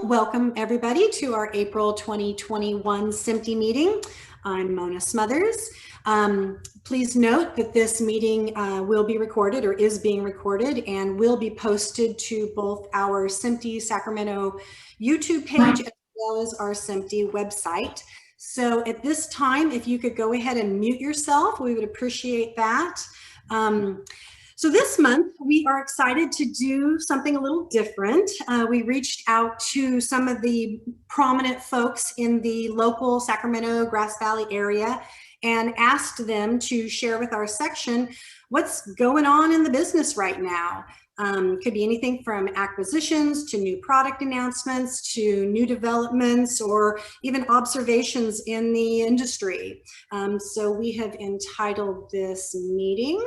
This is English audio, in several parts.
Welcome everybody to our April 2021 SMPTE meeting. I'm Mona Smothers. Please note that this meeting will be recorded or is being recorded and will be posted to both our SMPTE Sacramento YouTube page as well as our SMPTE website. So at this time, if you could go ahead and mute yourself, we would appreciate that. So this month, we are excited to do something a little different. We reached out to some of the prominent folks in the local Sacramento, Grass Valley area and asked them to share with our section what's going on in the business right now. Could be anything from acquisitions to new product announcements to new developments or even observations in the industry. So we have entitled this meeting,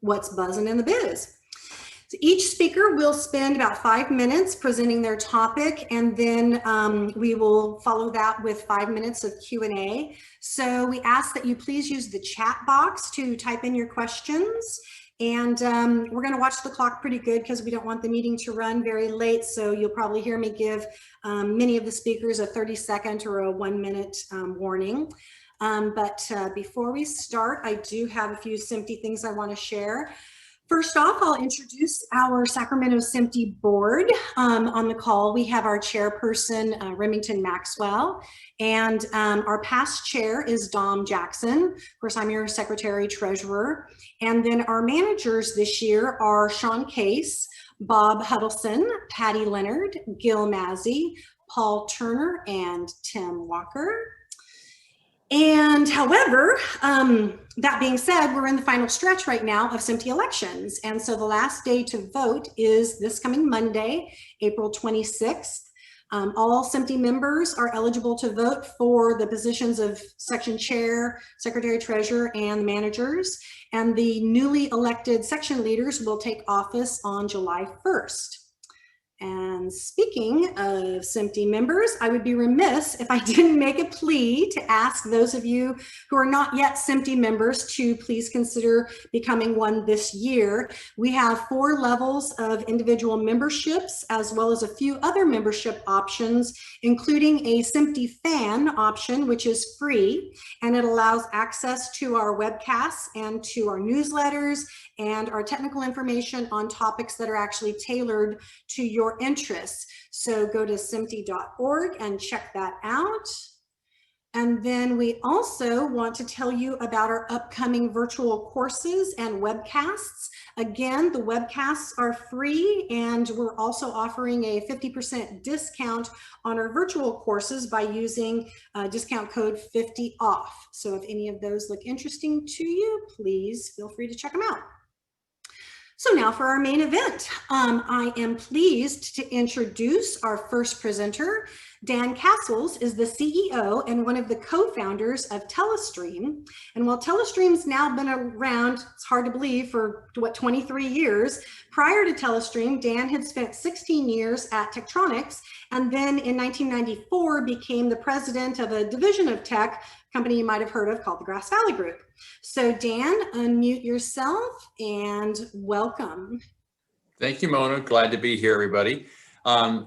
What's Buzzing in the Biz? So each speaker will spend about 5 minutes presenting their topic, and then we will follow that with 5 minutes of Q&A. So we ask that you please use the chat box to type in your questions. And we're going to watch the clock pretty good because we don't want the meeting to run very late. So you'll probably hear me give many of the speakers a 30-second or a 1-minute warning. But before we start, I do have a few SMPTE things I want to share. First off, I'll introduce our Sacramento SMPTE board. On the call, we have our chairperson, Remington Maxwell, and our past chair is Dom Jackson. Of course, I'm your secretary treasurer. And then our managers this year are Sean Case, Bob Huddleston, Patty Leonard, Gil Mazzy, Paul Turner, and Tim Walker. And however, that being said, we're in the final stretch right now of SMPTE elections. And so the last day to vote is this coming Monday, April 26th. All SMPTE members are eligible to vote for the positions of section chair, secretary treasurer, and managers. And the newly elected section leaders will take office on July 1st. And speaking of SMPTE members, I would be remiss if I didn't make a plea to ask those of you who are not yet SMPTE members to please consider becoming one this year. We have 4 levels of individual memberships, as well as a few other membership options, including a SMPTE fan option, which is free, and it allows access to our webcasts and to our newsletters and our technical information on topics that are actually tailored to your interests. So go to SMPTE.org and check that out. And then we also want to tell you about our upcoming virtual courses and webcasts. Again, the webcasts are free, and we're also offering a 50% discount on our virtual courses by using discount code 50OFF. So if any of those look interesting to you, please feel free to check them out. So now for our main event, I am pleased to introduce our first presenter. Dan Castles is the CEO and one of the co-founders of Telestream. And while Telestream's now been around, it's hard to believe, for what, 23 years. Prior to Telestream, Dan had spent 16 years at Tektronix, and then in 1994 became the president of a division of tech company you might have heard of called the Grass Valley Group. So Dan, unmute yourself and welcome. Thank you, Mona. Glad to be here, everybody.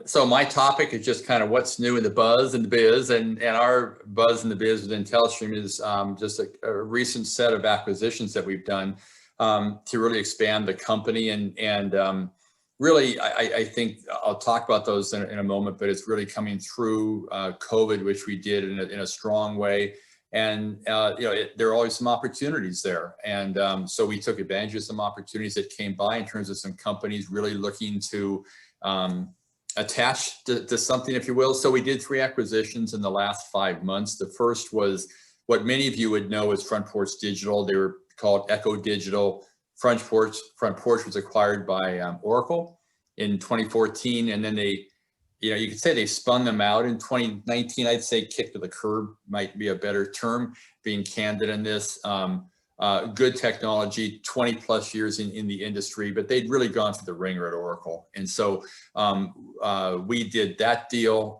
So my topic is just kind of what's new in the buzz and the biz, and our buzz in the biz within Telestream is just a recent set of acquisitions that we've done to really expand the company, and really I think I'll talk about those in a moment, but it's really coming through COVID, which we did in a strong way. And you know, there are always some opportunities there, and so we took advantage of some opportunities that came by in terms of some companies really looking to attach to something, if you will. So we did 3 acquisitions in the last 5 months. The first was what many of you would know as Front Porch Digital. They were called Echo Digital. Front Porch was acquired by Oracle in 2014, and then they, you know, you could say they spun them out in 2019. I'd say kick to the curb might be a better term, being candid in this. Good technology, 20 plus years in the industry, but they'd really gone through the ringer at Oracle. And so we did that deal.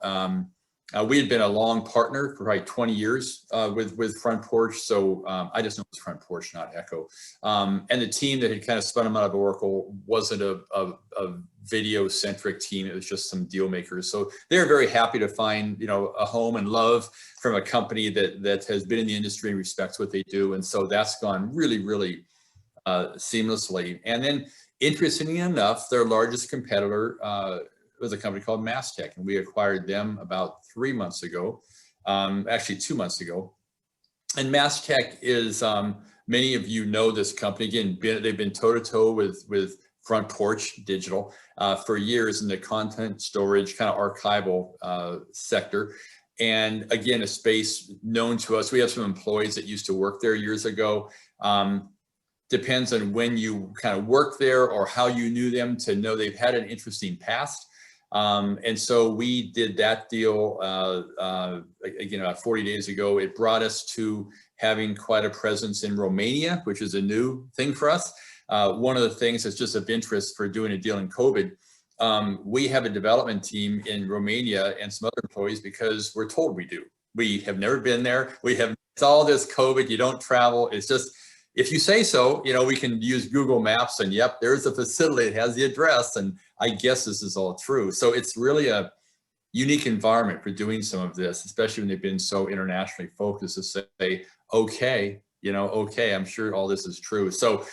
We had been a long partner for probably 20 years with Front Porch. So I just know it's Front Porch, not Echo. And the team that had kind of spun them out of Oracle wasn't a video-centric team. It was just some deal makers. So they're very happy to find, a home and love from a company that has been in the industry and respects what they do. And so that's gone really, really seamlessly. And then, interestingly enough, their largest competitor was a company called Mastech, and we acquired them about 3 months ago, actually 2 months ago. And Mastech is, many of you know this company. Again, they've been toe-to-toe with Front Porch Digital for years in the content storage, kind of archival sector. And again, a space known to us. We have some employees that used to work there years ago. Depends on when you kind of worked there or how you knew them to know they've had an interesting past. And so we did that deal, again, about 40 days ago. It brought us to having quite a presence in Romania, which is a new thing for us. One of the things that's just of interest for doing a deal in COVID, we have a development team in Romania and some other employees because we're told we do. We have never been there. It's all this COVID, you don't travel. It's just, if you say so, we can use Google Maps and yep, there's a facility, it has the address, and I guess this is all true. So it's really a unique environment for doing some of this, especially when they've been so internationally focused to say, okay, okay, I'm sure all this is true. So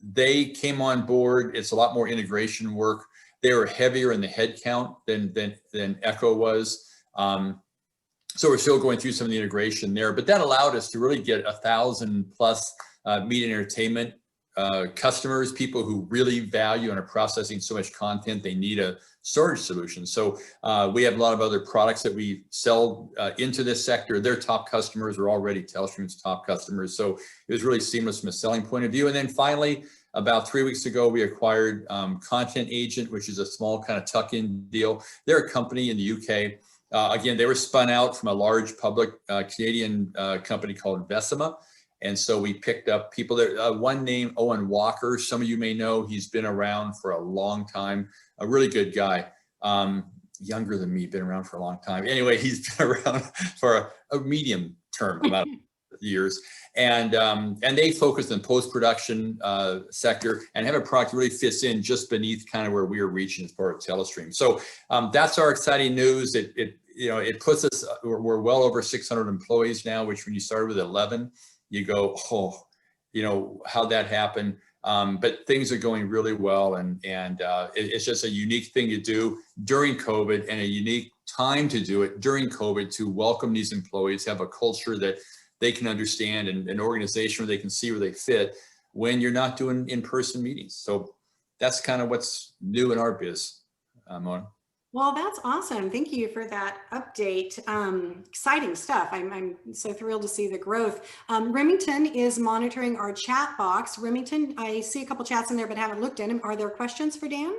they came on board. It's a lot more integration work. They were heavier in the headcount than Echo was. So we're still going through some of the integration there, but that allowed us to really get 1,000 plus media and entertainment customers, people who really value and are processing so much content, they need a storage solution. So we have a lot of other products that we sell into this sector. Their top customers are already Telestream's top customers. So it was really seamless from a selling point of view. And then finally, about 3 weeks ago, we acquired Content Agent, which is a small kind of tuck-in deal. They're a company in the UK. Again, they were spun out from a large public Canadian company called Vecima. And so we picked up people that, one named Owen Walker, some of you may know, he's been around for a long time, a really good guy, younger than me, been around for a long time. Anyway, he's been around for a medium term amount of years. And they focus on post-production sector and have a product that really fits in just beneath kind of where we are reaching as part of Telestream. So that's our exciting news. It puts us, we're well over 600 employees now, which when you started with 11, you go, how'd that happen? But things are going really well. And it's just a unique thing to do during COVID and a unique time to do it during COVID to welcome these employees, have a culture that they can understand and an organization where they can see where they fit when you're not doing in-person meetings. So that's kind of what's new in our biz, Mona. Well, that's awesome. Thank you for that update. Exciting stuff. I'm so thrilled to see the growth. Remington is monitoring our chat box. Remington, I see a couple chats in there, but haven't looked at them. Are there questions for Dan?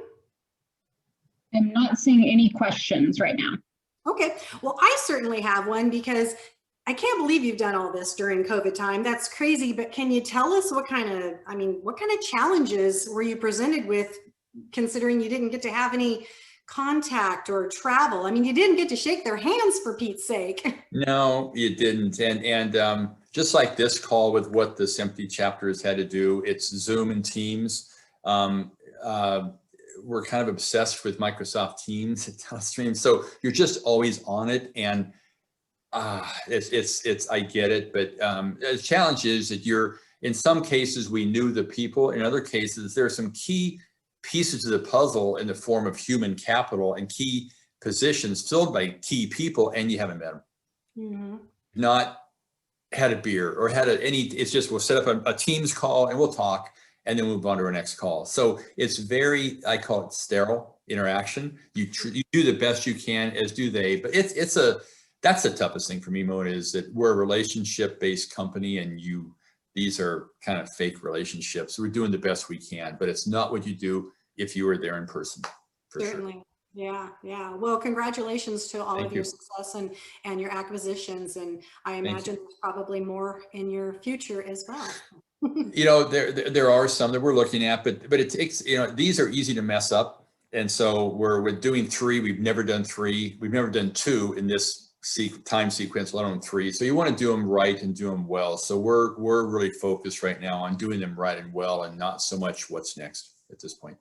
I'm not seeing any questions right now. Okay. Well, I certainly have one because I can't believe you've done all this during COVID time. That's crazy. But can you tell us what kind of challenges were you presented with, considering you didn't get to have any contact or travel? I mean, you didn't get to shake their hands, for Pete's sake. No, you didn't. And just like this call with what the SMPTE chapter has had to do, it's Zoom and Teams. We're kind of obsessed with Microsoft Teams at Telestream. So you're just always on it. And it's I get it. But the challenge is that in some cases, we knew the people. In other cases, there are some key pieces of the puzzle in the form of human capital and key positions filled by key people, and you haven't met them. Mm-hmm. Not had a beer or had it's just, we'll set up a Teams call and we'll talk and then move on to our next call. So it's very, I call it sterile interaction. You do the best you can, as do they, but that's the toughest thing for me, Mona, is that we're a relationship-based company and these are kind of fake relationships. We're doing the best we can, but it's not what you do if you were there in person. Certainly. Sure. Yeah. Well, congratulations to all of your success and your acquisitions. And I imagine there's probably more in your future as well. There are some that we're looking at, but it takes, these are easy to mess up. And so we're doing 3. We've never done 3. We've never done 2 in this time sequence, let alone 3. So you want to do them right and do them well. So we're really focused right now on doing them right and well, and not so much what's next at this point.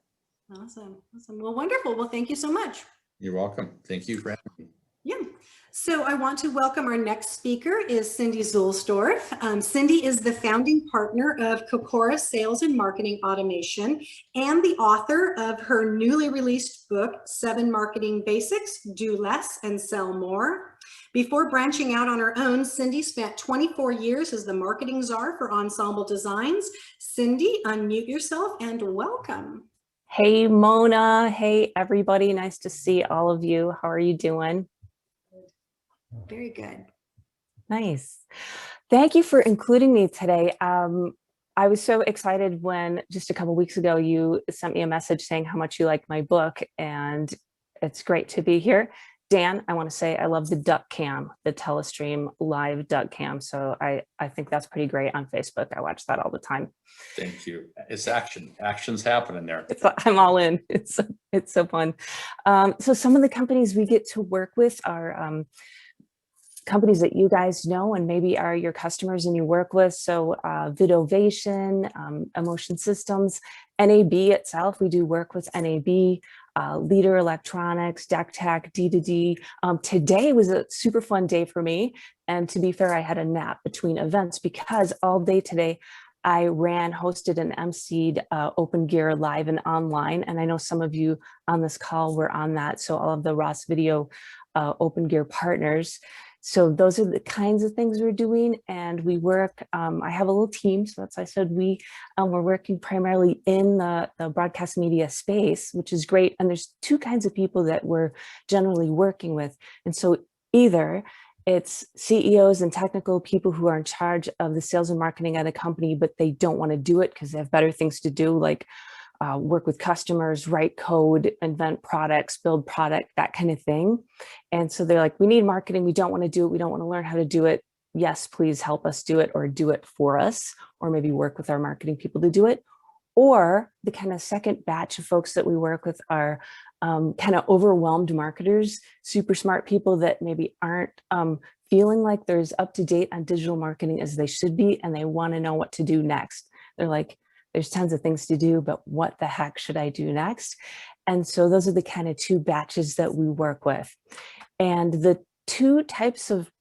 Awesome. Awesome. Well, wonderful. Well, thank you so much. You're welcome. Thank you for having me. Yeah. So I want to welcome our next speaker is Cindy Zuelsdorf. Cindy is the founding partner of Kokoro Sales and Marketing Automation and the author of her newly released book, 7 Marketing Basics, Do Less and Sell More. Before branching out on her own, Cindy spent 24 years as the marketing czar for Ensemble Designs. Cindy, unmute yourself and welcome. Hey, Mona. Hey, everybody. Nice to see all of you. How are you doing? Very good. Nice. Thank you for including me today. I was so excited when just a couple of weeks ago, you sent me a message saying how much you liked my book, and it's great to be here. Dan, I want to say I love the duck cam, the Telestream live duck cam. So I think that's pretty great on Facebook. I watch that all the time. Thank you. It's action. Action's happening there. I'm all in. It's so fun. So some of the companies we get to work with are companies that you guys know and maybe are your customers and you work with. So Vidovation, Emotion Systems, NAB itself, we do work with NAB, Leader Electronics, DECTEC, D2D. Today was a super fun day for me. And to be fair, I had a nap between events because all day today, I hosted and emceed Open Gear live and online. And I know some of you on this call were on that. So all of the Ross Video Open Gear partners. So those are the kinds of things we're doing, and we work, I have a little team, so that's why I said we're working primarily in the broadcast media space, which is great. And there's 2 kinds of people that we're generally working with. And so either it's CEOs and technical people who are in charge of the sales and marketing at a company, but they don't want to do it because they have better things to do, like work with customers, write code, invent products, build product, that kind of thing. And so they're like, we need marketing. We don't want to do it. We don't want to learn how to do it. Yes, please help us do it, or do it for us, or maybe work with our marketing people to do it. Or the kind of second batch of folks that we work with are kind of overwhelmed marketers, super smart people that maybe aren't feeling like they're as up to date on digital marketing as they should be, and they want to know what to do next. They're like, there's tons of things to do, but what the heck should I do next? And so those are the kind of 2 batches that we work with. And the 2 types of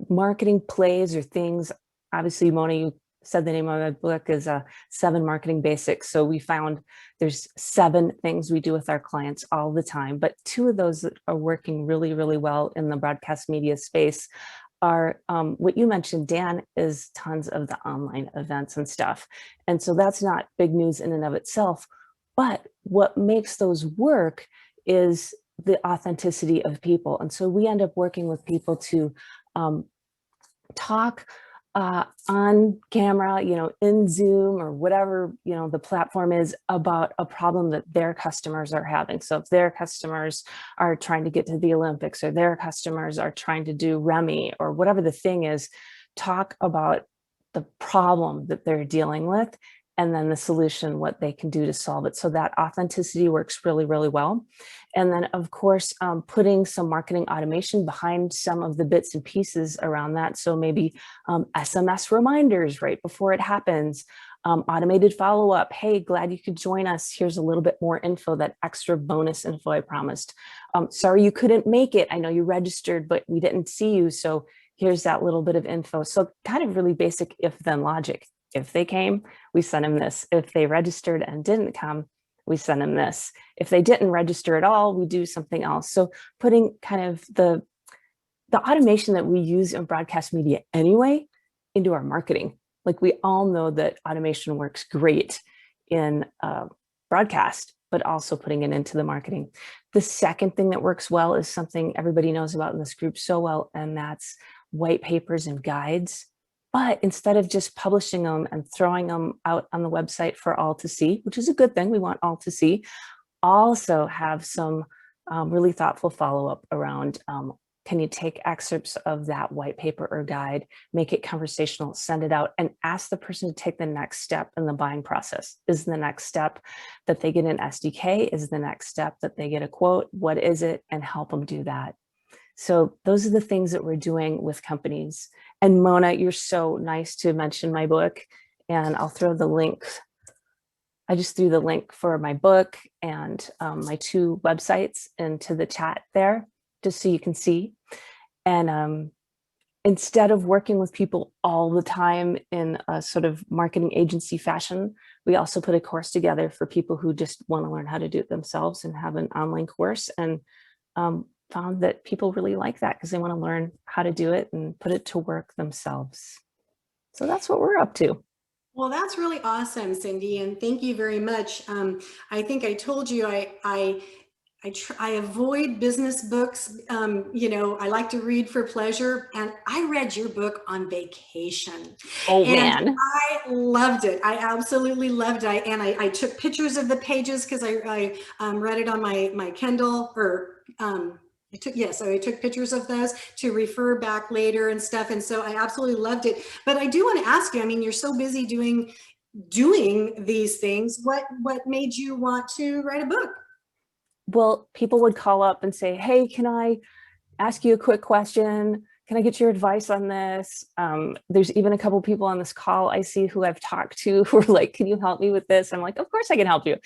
marketing plays or things, obviously, Mona, you said the name of the book is 7 Marketing Basics. So we found there's 7 things we do with our clients all the time, but 2 of those that are working really, really well in the broadcast media space are what you mentioned, Dan, is tons of the online events and stuff. And so that's not big news in and of itself, but what makes those work is the authenticity of people. And so we end up working with people to talk on camera, in Zoom or whatever, the platform is, about a problem that their customers are having. So if their customers are trying to get to the Olympics, or their customers are trying to do Remy, or whatever the thing is, talk about the problem that they're dealing with, and then the solution, what they can do to solve it. So that authenticity works really, really well. And then, of course, putting some marketing automation behind some of the bits and pieces around that. So maybe SMS reminders right before it happens, automated follow-up. Hey, glad you could join us. Here's a little bit more info, that extra bonus info I promised. Sorry you couldn't make it. I know you registered, but we didn't see you. So here's that little bit of info. So kind of really basic if-then logic. If they came, we sent them this. If they registered and didn't come, we send them this. If they didn't register at all, we do something else. So putting kind of the automation that we use in broadcast media anyway into our marketing. Like, we all know that automation works great in broadcast, but also putting it into the marketing. The second thing that works well is something everybody knows about in this group so well, and that's white papers and guides. But instead of just publishing them and throwing them out on the website for all to see, which is a good thing, we want all to see, also have some really thoughtful follow-up around can you take excerpts of that white paper or guide, make it conversational, send it out, and ask the person to take the next step in the buying process? Is the next step that they get an SDK? Is the next step that they get a quote? What is it? And help them do that. So those are the things that we're doing with companies. And Mona, you're so nice to mention my book, and I'll throw the link. I just threw the link for my book and my 2 websites into the chat there, just so you can see. And instead of working with people all the time in a sort of marketing agency fashion, we also put a course together for people who just want to learn how to do it themselves and have an online course, and found that people really like that because they want to learn how to do it and put it to work themselves. So that's what we're up to. Well, that's really awesome, Cindy, and thank you very much. I think I told you I avoid business books. You know, I like to read for pleasure, and I read your book on vacation. Oh, and man. I loved it. I absolutely loved it. I took pictures of the pages because I read it on my Kindle, or I took pictures of those to refer back later and stuff. And so I absolutely loved it. But I do want to ask you, I mean, you're so busy doing these things. What made you want to write a book? Well, people would call up and say, hey, can I ask you a quick question? Can I get your advice on this? There's even a couple people on this call I see who I've talked to who are like, can you help me with this? I'm like, of course I can help you.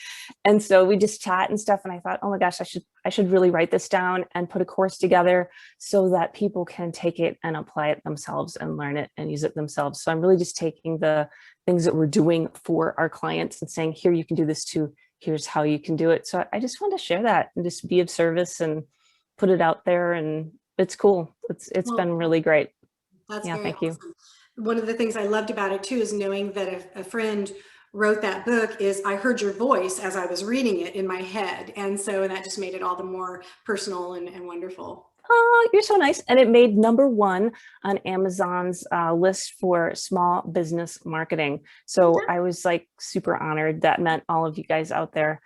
And so we just chat and stuff. And I thought, oh my gosh, I should really write this down and put a course together so that people can take it and apply it themselves and learn it and use it themselves. So I'm really just taking the things that we're doing for our clients and saying, here, you can do this too. Here's how you can do it. So I just want to share that and just be of service and put it out there. And it's cool. It's been really great. That's yeah, thank you. One of the things I loved about it too is knowing that a friend wrote that book is I heard your voice as I was reading it in my head. And so that just made it all the more personal and wonderful. Oh, you're so nice. And it made #1 on Amazon's list for small business marketing. So I was like super honored. That meant all of you guys out there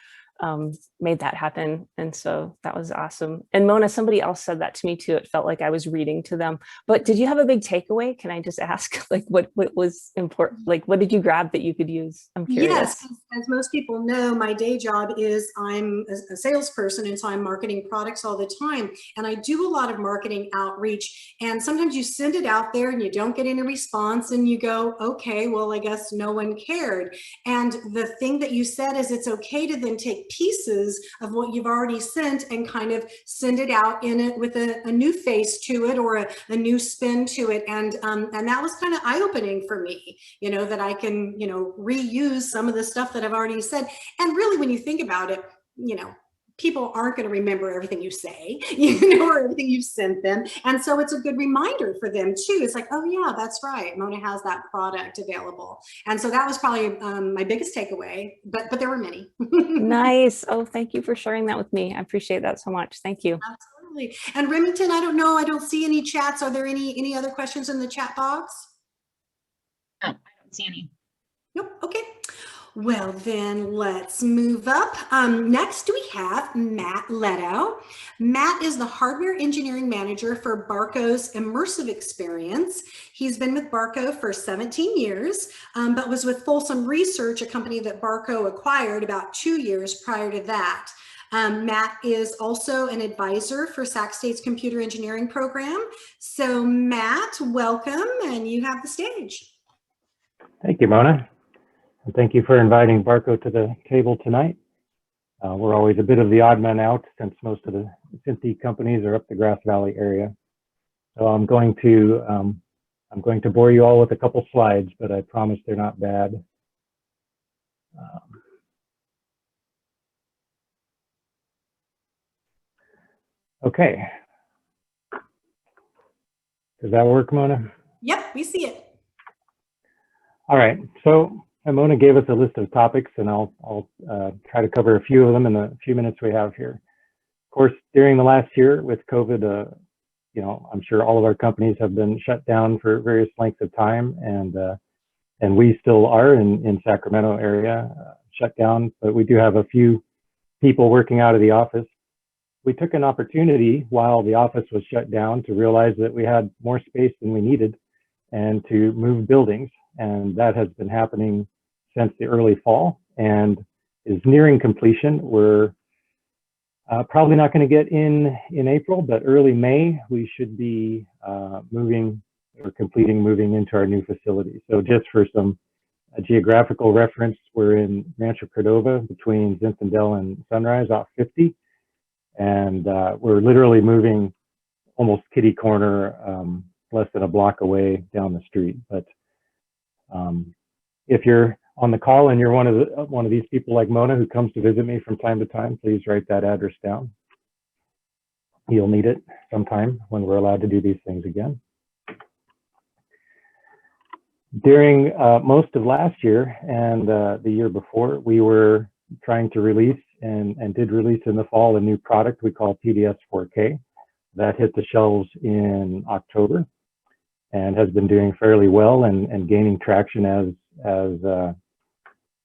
made that happen. And so that was awesome. And Mona, somebody else said that to me too. It felt like I was reading to them. But did you have a big takeaway? Can I just ask, like, what was important? Like, what did you grab that you could use? I'm curious. Yes, as most people know, my day job is I'm a salesperson, and so I'm marketing products all the time. And I do a lot of marketing outreach. And sometimes you send it out there and you don't get any response, and you go, okay, well, I guess no one cared. And the thing that you said is it's okay to then take pieces of what you've already sent and kind of send it out in it with a new face to it, or a new spin to it. And that was kind of eye-opening for me, you know, that I can, you know, reuse some of the stuff that I've already said. And really, when you think about it, you know, people aren't going to remember everything you say, you know, or everything you've sent them. And so it's a good reminder for them too. It's like, oh yeah, that's right, Mona has that product available. And so that was probably my biggest takeaway, but there were many. Nice. Oh, thank you for sharing that with me. I appreciate that so much. Thank you. Absolutely. And Remington, I don't know, I don't see any chats. Are there any other questions in the chat box? No, I don't see any. Nope. Okay. Well, then let's move up. Next, we have Matt Leto. Matt is the hardware engineering manager for Barco's immersive experience. He's been with Barco for 17 years, but was with Folsom Research, a company that Barco acquired about 2 years prior to that. Matt is also an advisor for Sac State's computer engineering program. So Matt, welcome, and you have the stage. Thank you, Mona. And thank you for inviting Barco to the table tonight. We're always a bit of the odd man out since most of the SMPTE companies are up the Grass Valley area. So I'm going to bore you all with a couple slides, but I promise they're not bad. Okay. Does that work, Mona? Yep, we see it. All right. So Mona gave us a list of topics, and I'll try to cover a few of them in the few minutes we have here. Of course, during the last year with COVID, you know, I'm sure all of our companies have been shut down for various lengths of time, and we still are in Sacramento area shut down, but we do have a few people working out of the office. we took an opportunity while the office was shut down to realize that we had more space than we needed and to move buildings. And that has been happening since the early fall and is nearing completion. We're probably not going to get in April, but early May, we should be moving into our new facility. So just for some geographical reference, we're in Rancho Cordova between Zinfandel and Sunrise off 50. And we're literally moving almost kitty corner, less than a block away down the street. But if you're on the call and you're one of these people like Mona who comes to visit me from time to time, please write that address down. You'll need it sometime when we're allowed to do these things again. During most of last year and the year before, we were trying to release and did release in the fall a new product we call PDS 4K. That hit the shelves in October and has been doing fairly well and gaining traction as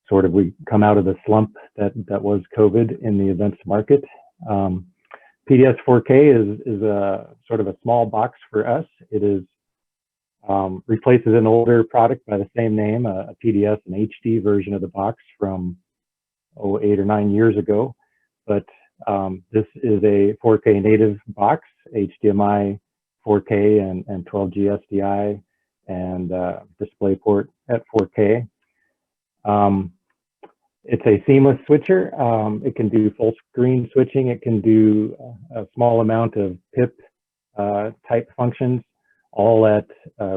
sort of we come out of the slump that was COVID in the events market. PDS 4K is a sort of a small box for us. It is replaces an older product by the same name, a PDS, an HD version of the box from 8 or 9 years ago. But this is a 4K native box, HDMI 4K and 12G SDI and DisplayPort at 4K. It's a seamless switcher. It can do full screen switching. It can do a small amount of PIP type functions, all at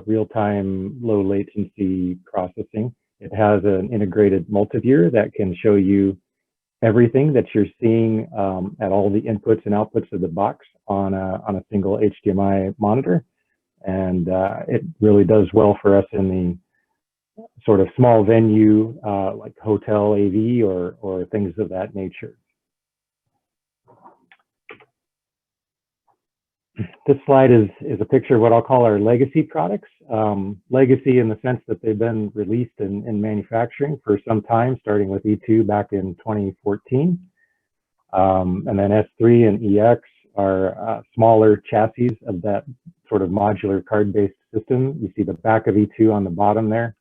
real-time, low latency processing. It has an integrated multiviewer that can show you everything that you're seeing at all the inputs and outputs of the box on a single HDMI monitor. And it really does well for us in the sort of small venue like hotel AV or things of that nature. This slide is a picture of what I'll call our legacy products. Legacy in the sense that they've been released in manufacturing for some time, starting with E2 back in 2014. And then S3 and EX are smaller chassis of that sort of modular card-based system. You see the back of E2 on the bottom there.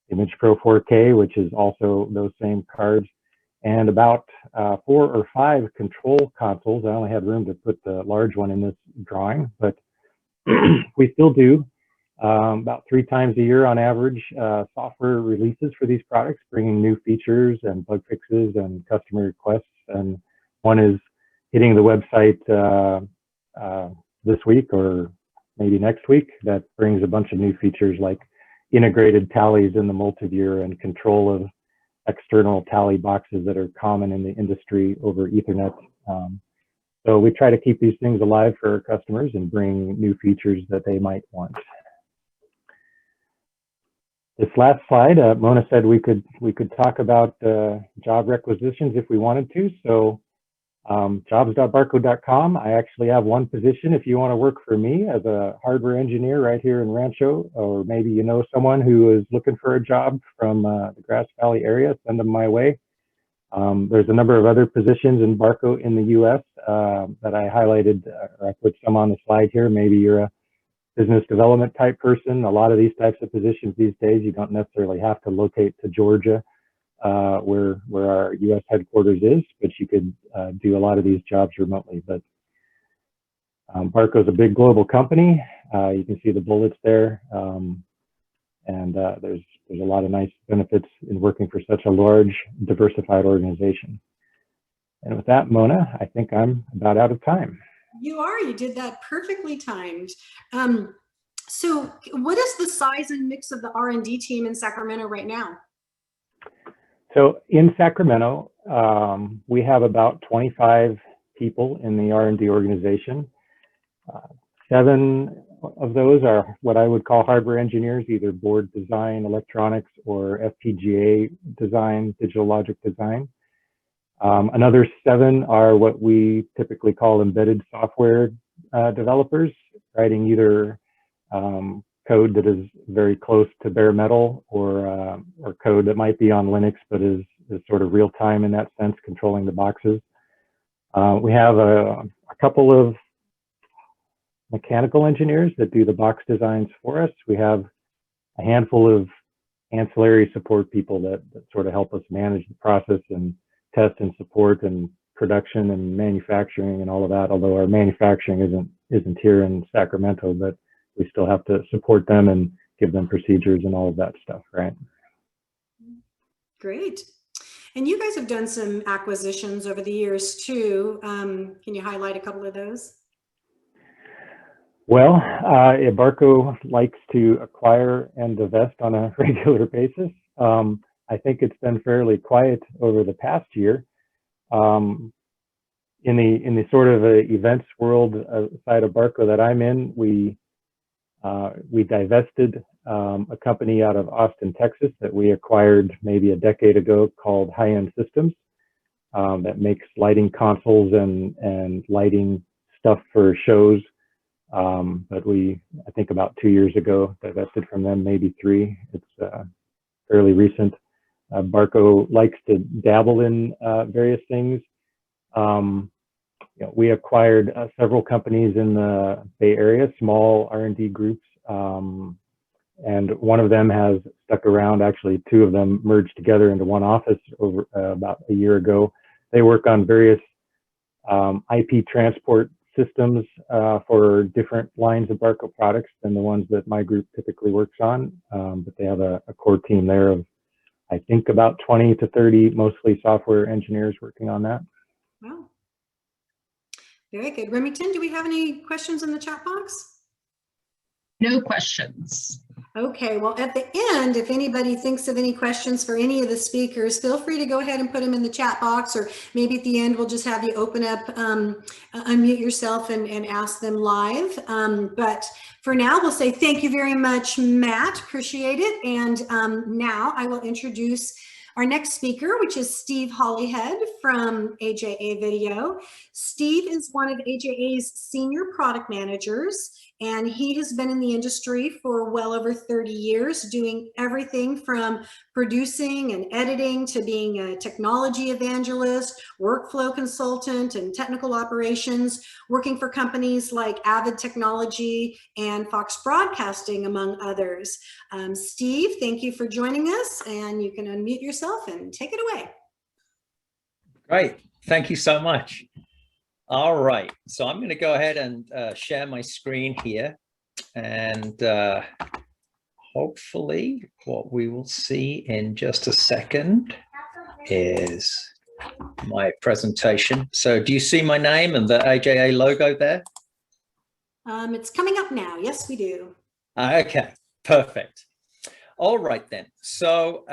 Image Pro 4K, which is also those same cards, and about 4 or 5 control consoles. I only had room to put the large one in this drawing, but we still do about 3 times a year on average software releases for these products, bringing new features and bug fixes and customer requests. And one is hitting the website this week or maybe next week that brings a bunch of new features like integrated tallies in the multiviewer and control of external tally boxes that are common in the industry over Ethernet. So we try to keep these things alive for our customers and bring new features that they might want. This last slide, Mona said we could talk about job requisitions if we wanted to. So jobs.barco.com. I actually have one position if you want to work for me as a hardware engineer right here in Rancho, or maybe you know someone who is looking for a job from the Grass Valley area, send them my way. There's a number of other positions in Barco in the US that I highlighted, or I put some on the slide here. Maybe you're a business development type person. A lot of these types of positions these days, you don't necessarily have to locate to Georgia where our US headquarters is, but you could do a lot of these jobs remotely. But Barco is a big global company. You can see the bullets there. And there's a lot of nice benefits in working for such a large, diversified organization. And with that, Mona, I think I'm about out of time. You are. You did that perfectly timed. So what is the size and mix of the R&D team in Sacramento right now? So in Sacramento, we have about 25 people in the R&D organization. 7 of those are what I would call hardware engineers, either board design, electronics, or FPGA design, digital logic design. Another 7 are what we typically call embedded software developers, writing either code that is very close to bare metal or code that might be on Linux but is sort of real time in that sense, controlling the boxes. We have a couple of mechanical engineers that do the box designs for us. We have a handful of ancillary support people that sort of help us manage the process and test and support and production and manufacturing and all of that, although our manufacturing isn't here in Sacramento, but we still have to support them and give them procedures and all of that stuff, right? Great. And you guys have done some acquisitions over the years too. Can you highlight a couple of those? Well, Barco likes to acquire and divest on a regular basis. I think it's been fairly quiet over the past year. In the sort of events world side of Barco that I'm in, we divested a company out of Austin, Texas that we acquired maybe a decade ago called High-End Systems that makes lighting consoles and lighting stuff for shows. But I think about 2 years ago, divested from them, maybe 3. It's fairly recent. Barco likes to dabble in various things. We acquired several companies in the Bay Area, small R&D groups, and one of them has stuck around. Actually, 2 of them merged together into one office over about a year ago. They work on various IP transport systems for different lines of Barco products than the ones that my group typically works on. But they have a core team there of, I think, about 20 to 30, mostly software engineers working on that. Wow. Very good. Remington, do we have any questions in the chat box? No questions. Okay, well, at the end, if anybody thinks of any questions for any of the speakers, feel free to go ahead and put them in the chat box, or maybe at the end, we'll just have you open up, unmute yourself and ask them live. But for now, we'll say thank you very much, Matt. Appreciate it. And now I will introduce our next speaker, which is Steve Hollyhead from AJA Video. Steve is one of AJA's senior product managers, and he has been in the industry for well over 30 years, doing everything from producing and editing to being a technology evangelist, workflow consultant, and technical operations, working for companies like Avid Technology and Fox Broadcasting, among others. Steve, thank you for joining us, and you can unmute yourself and take it away. Great, thank you so much. All right, so I'm going to go ahead and share my screen here, and hopefully what we will see in just a second is my presentation. So do you see my name and the AJA logo there? It's coming up now. Yes, we do. Okay, perfect. All right then. So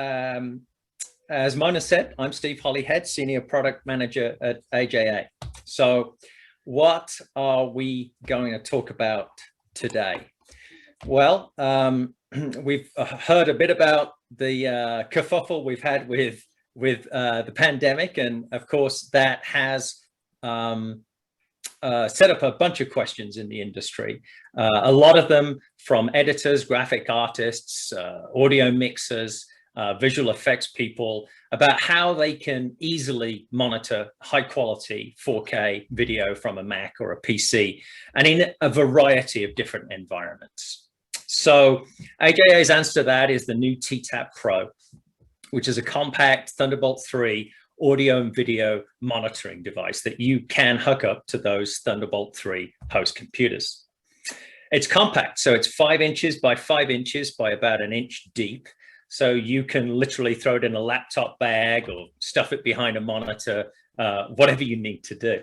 as Mona said, I'm Steve Holyhead, Senior Product Manager at AJA. So what are we going to talk about today? Well, we've heard a bit about the kerfuffle we've had with the pandemic, and of course that has set up a bunch of questions in the industry. A lot of them from editors, graphic artists, audio mixers, visual effects people, about how they can easily monitor high quality 4K video from a Mac or a PC, and in a variety of different environments. So AJA's answer to that is the new Ttap Pro, which is a compact Thunderbolt 3 audio and video monitoring device that you can hook up to those Thunderbolt 3 host computers. It's compact, so it's 5 inches by 5 inches by about 1 inch deep. So you can literally throw it in a laptop bag or stuff it behind a monitor, whatever you need to do.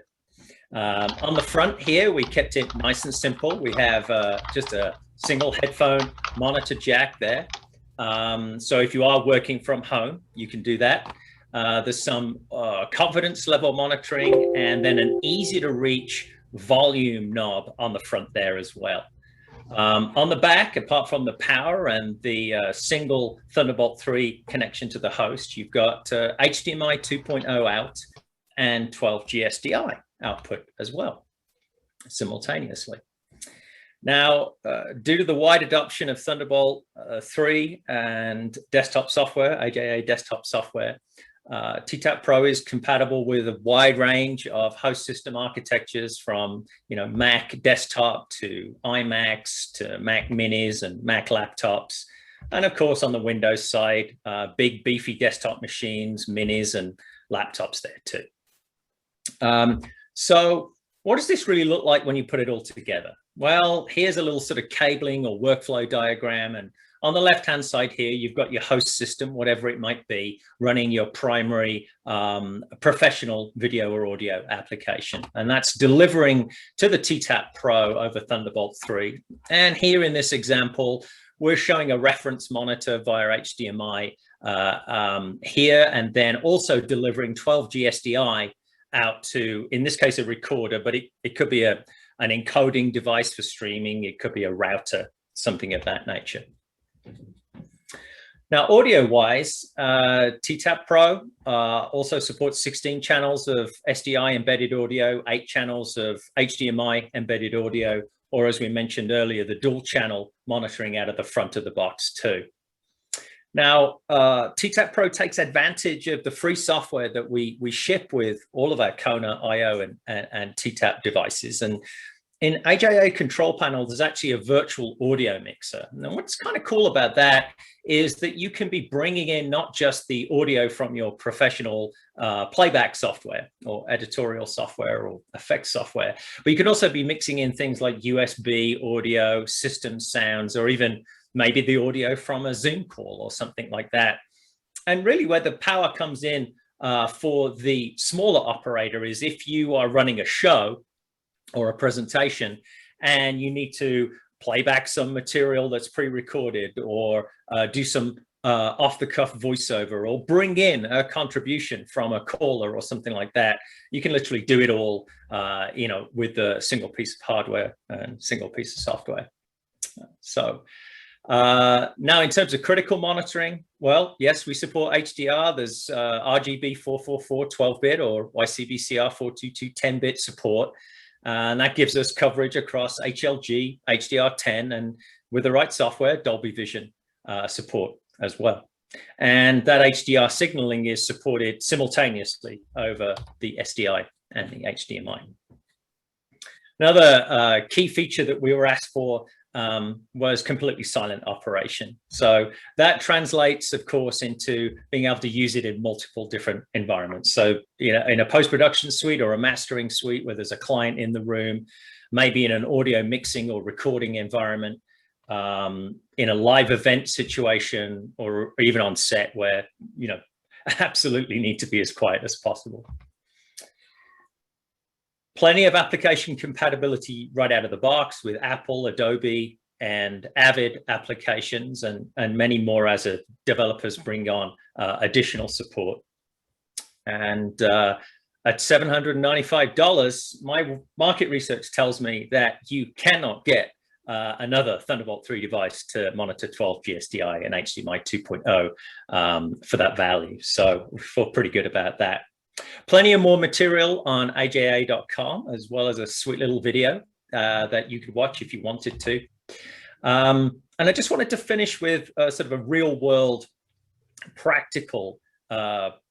On the front here, we kept it nice and simple. We have just a single headphone monitor jack there. So if you are working from home, you can do that. There's some confidence level monitoring, and then an easy to reach volume knob on the front there as well. On the back, apart from the power and the single Thunderbolt 3 connection to the host, you've got HDMI 2.0 out and 12 GSDI output as well, simultaneously. Now, due to the wide adoption of Thunderbolt 3 and desktop software, AJA desktop software, Ttap Pro is compatible with a wide range of host system architectures from, Mac desktop to iMacs to Mac minis and Mac laptops. And of course, on the Windows side, big beefy desktop machines, minis and laptops there too. So what does this really look like when you put it all together? Well, here's a little sort of cabling or workflow diagram. And on the left-hand side here, you've got your host system, whatever it might be, running your primary professional video or audio application. And that's delivering to the Ttap Pro over Thunderbolt 3. And here in this example, we're showing a reference monitor via HDMI here, and then also delivering 12G SDI out to, in this case, a recorder, but it could be an encoding device for streaming. It could be a router, something of that nature. Now, audio-wise, Ttap Pro also supports 16 channels of SDI embedded audio, 8 channels of HDMI embedded audio, or as we mentioned earlier, the dual channel monitoring out of the front of the box too. Now, Ttap Pro takes advantage of the free software that we ship with all of our Kona IO and Ttap devices. And in AJA control panel, there's actually a virtual audio mixer. Now, what's kind of cool about that is that you can be bringing in not just the audio from your professional playback software or editorial software or effects software, but you can also be mixing in things like USB audio, system sounds, or even maybe the audio from a Zoom call or something like that. And really where the power comes in for the smaller operator is if you are running a show or a presentation and you need to play back some material that's pre-recorded or do some off-the-cuff voiceover or bring in a contribution from a caller or something like that. You can literally do it all, with a single piece of hardware and single piece of software. So now in terms of critical monitoring, well, yes, we support HDR. There's RGB 444 12-bit or YCBCR 422 10-bit support. And that gives us coverage across HLG, HDR10, and with the right software, Dolby Vision support as well. And that HDR signaling is supported simultaneously over the SDI and the HDMI. Another key feature that we were asked for was completely silent operation. So that translates, of course, into being able to use it in multiple different environments. So, in a post-production suite or a mastering suite where there's a client in the room, maybe in an audio mixing or recording environment, in a live event situation, or even on set where, absolutely need to be as quiet as possible. Plenty of application compatibility right out of the box with Apple, Adobe, and Avid applications, and many more as developers bring on additional support. And at $795, my market research tells me that you cannot get another Thunderbolt 3 device to monitor 12G SDI and HDMI 2.0 for that value. So we feel pretty good about that. Plenty of more material on aja.com, as well as a sweet little video that you could watch if you wanted to. And I just wanted to finish with sort of a real world practical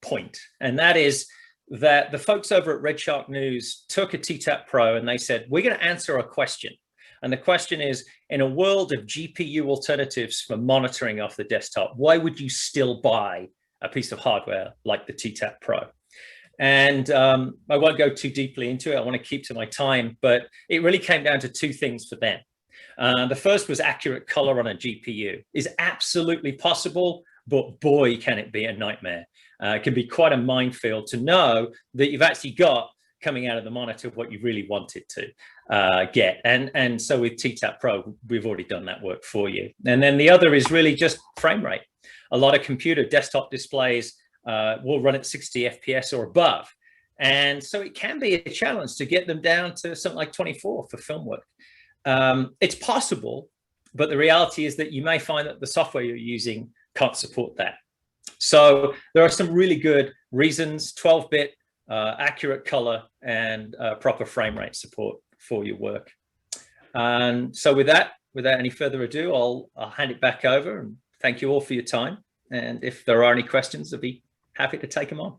point. And that is that the folks over at Red Shark News took a Ttap Pro and they said, we're going to answer a question. And the question is, in a world of GPU alternatives for monitoring off the desktop, why would you still buy a piece of hardware like the Ttap Pro? And I won't go too deeply into it. I want to keep to my time, but it really came down to two things for them. The first was accurate color on a GPU is absolutely possible, but boy, can it be a nightmare. It can be quite a minefield to know that you've actually got coming out of the monitor what you really want it to get. And so with Ttap Pro, we've already done that work for you. And then the other is really just frame rate. A lot of computer desktop displays will run at 60 FPS or above. And so it can be a challenge to get them down to something like 24 for film work. It's possible, but the reality is that you may find that the software you're using can't support that. So there are some really good reasons: 12-bit, accurate color, and proper frame rate support for your work. And so with that, without any further ado, I'll hand it back over and thank you all for your time. And if there are any questions, I'll be happy to take them on.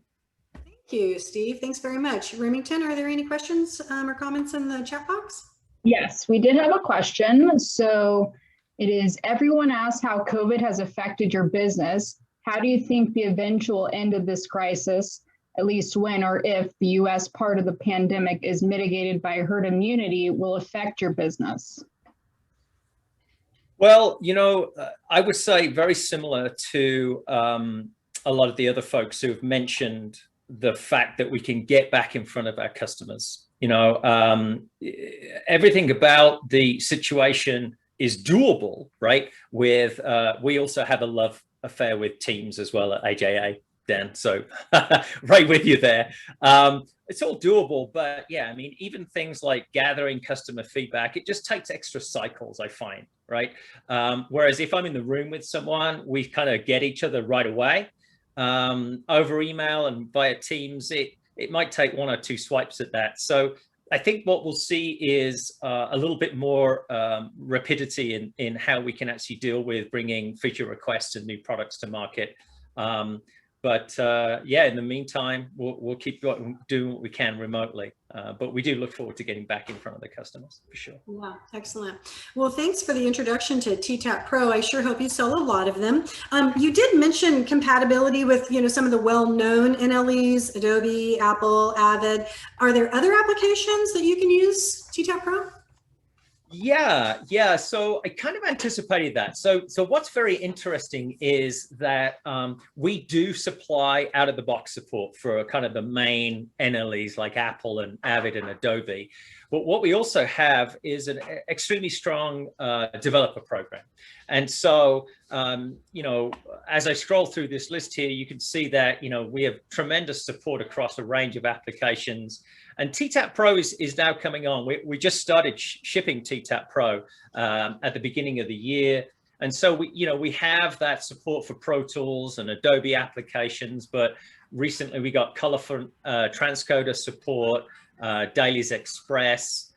Thank you, Steve. Thanks very much. Remington, are there any questions or comments in the chat box? Yes, we did have a question. So it is, everyone asked how COVID has affected your business. How do you think the eventual end of this crisis, at least when or if the US part of the pandemic is mitigated by herd immunity, will affect your business? Well, you know, I would say very similar to a lot of the other folks who've mentioned the fact that we can get back in front of our customers. You know, everything about the situation is doable, right? With we also have a love affair with Teams as well at AJA, Dan. So right with you there. It's all doable, but yeah, I mean, even things like gathering customer feedback, it just takes extra cycles, I find, right? Whereas if I'm in the room with someone, we kind of get each other right away. Over email and via Teams, it might take one or two swipes at that. So I think what we'll see is a little bit more rapidity in how we can actually deal with bringing feature requests and new products to market. Yeah, in the meantime, we'll keep doing what we can remotely. But we do look forward to getting back in front of the customers for sure. Yeah, excellent. Well, thanks for the introduction to Ttap Pro. I sure hope you sell a lot of them. You did mention compatibility with, you know, some of the well-known NLEs, Adobe, Apple, Avid. Are there other applications that you can use Ttap Pro? Yeah. So I kind of anticipated that. So what's very interesting is that we do supply out of the box support for kind of the main NLEs like Apple and Avid and Adobe. But what we also have is an extremely strong developer program. And so, you know, as I scroll through this list here, you can see that, you know, we have tremendous support across a range of applications. And Ttap Pro is now coming on. We just started shipping Ttap Pro at the beginning of the year. And so we have that support for Pro Tools and Adobe applications, but recently we got colorful transcoder support, Dailies Express,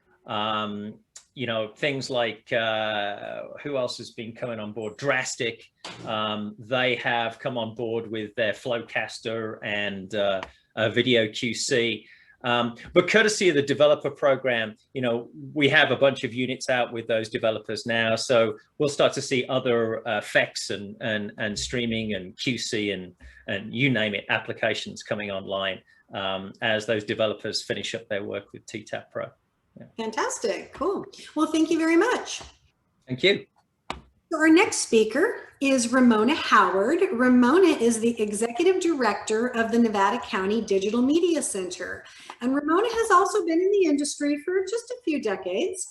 you know, things like, who else has been coming on board? Drastic, they have come on board with their Flowcaster and Video QC. But courtesy of the developer program, you know, we have a bunch of units out with those developers now. So we'll start to see other effects and streaming and QC and you name it, applications coming online as those developers finish up their work with Ttap Pro. Yeah. Fantastic. Cool. Well, thank you very much. Thank you. So our next speaker is Ramona Howard. Ramona is the Executive Director of the Nevada County Digital Media Center. And Ramona has also been in the industry for just a few decades.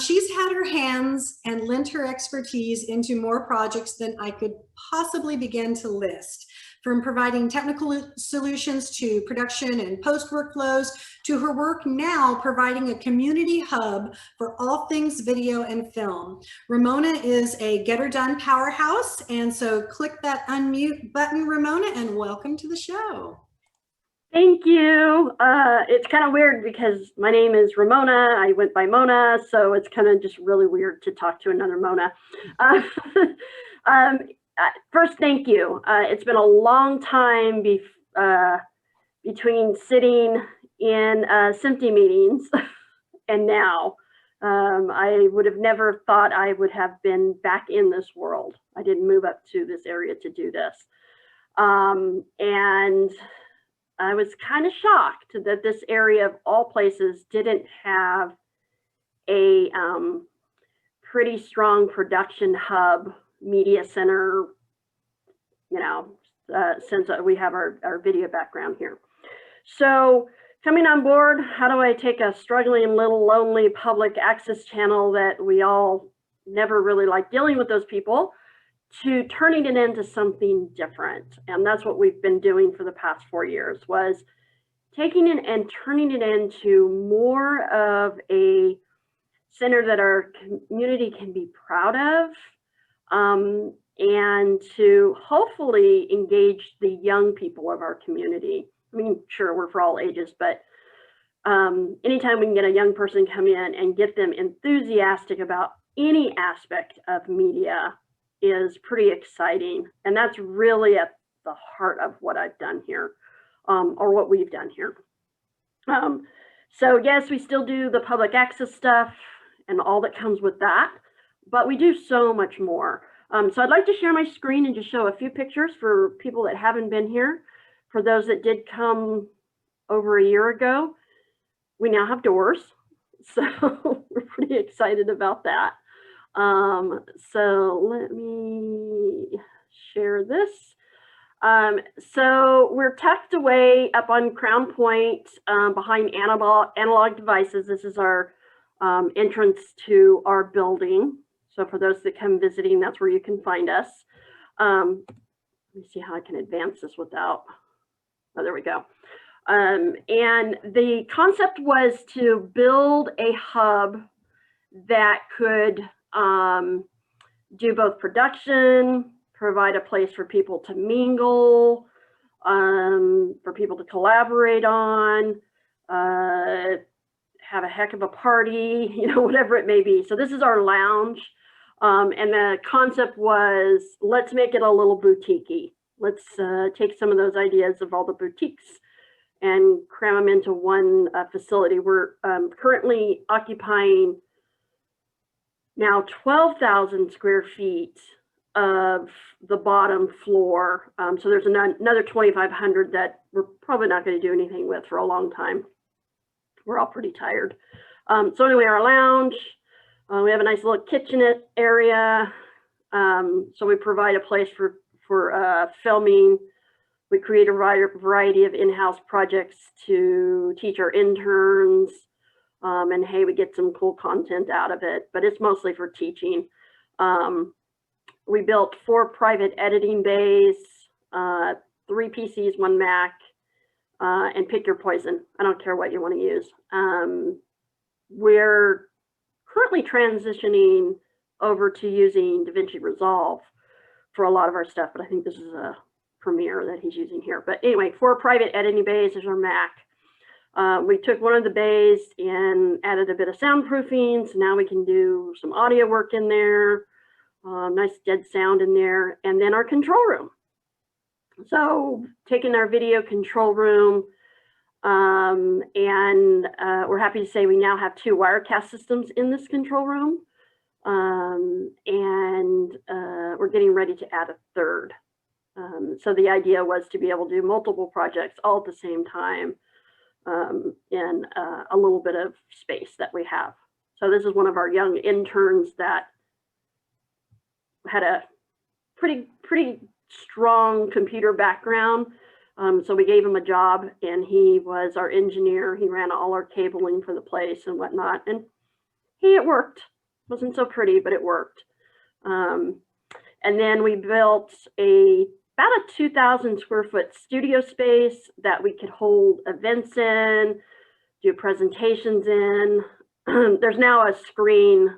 She's had her hands and lent her expertise into more projects than I could possibly begin to list. From providing technical solutions to production and post workflows, to her work now providing a community hub for all things video and film. Ramona is a get her done powerhouse, and so click that unmute button, Ramona, and welcome to the show. Thank you. It's kind of weird because my name is Ramona. I went by Mona, so it's kind of just really weird to talk to another Mona. First, thank you. It's been a long time between sitting in SMPTE meetings and now. I would have never thought I would have been back in this world. I didn't move up to this area to do this. And I was kind of shocked that this area of all places didn't have a pretty strong production hub media center, you know, since we have our video background here. So coming on board, how do I take a struggling little lonely public access channel that we all never really like dealing with those people to turning it into something different? And that's what we've been doing for the past 4 years, was taking it and turning it into more of a center that our community can be proud of, and to hopefully engage the young people of our community. I mean, sure, we're for all ages, but anytime we can get a young person come in and get them enthusiastic about any aspect of media is pretty exciting. And that's really the heart of what I've done here, or what we've done here. So yes, we still do the public access stuff and all that comes with that, but we do so much more. So I'd like to share my screen and just show a few pictures for people that haven't been here. For those that did come over a year ago, we now have doors. So we're pretty excited about that. So let me share this. So we're tucked away up on Crown Point behind analog devices. This is our entrance to our building. So for those that come visiting, that's where you can find us. Let me see how I can advance this without, oh, there we go. And the concept was to build a hub that could do both production, provide a place for people to mingle, for people to collaborate on, have a heck of a party, you know, whatever it may be. So this is our lounge. And the concept was, let's make it a little boutique-y. Let's take some of those ideas of all the boutiques and cram them into one facility. We're currently occupying now 12,000 square feet of the bottom floor. So there's another 2,500 that we're probably not going to do anything with for a long time. We're all pretty tired. So anyway, our lounge, we have a nice little kitchenette area. So we provide a place for filming. We create a variety of in-house projects to teach our interns. And hey, we get some cool content out of it, but it's mostly for teaching. We built 4 private editing bays, 3 PCs, 1 Mac, and pick your poison. I don't care what you want to use. We're currently transitioning over to using DaVinci Resolve for a lot of our stuff, but I think this is a Premiere that he's using here. But anyway, 4 private editing bays. There's our Mac. We took one of the bays and added a bit of soundproofing, so now we can do some audio work in there, nice dead sound in there, and then our control room. So taking our video control room, and we're happy to say we now have 2 Wirecast systems in this control room, and we're getting ready to add a 3rd. So the idea was to be able to do multiple projects all at the same time, in a little bit of space that we have. So this is one of our young interns that had a pretty strong computer background. So we gave him a job and he was our engineer. He ran all our cabling for the place and whatnot. And hey, it worked. Wasn't so pretty, but it worked. And then we built about a 2,000 square foot studio space that we could hold events in, do presentations in. There's now a screen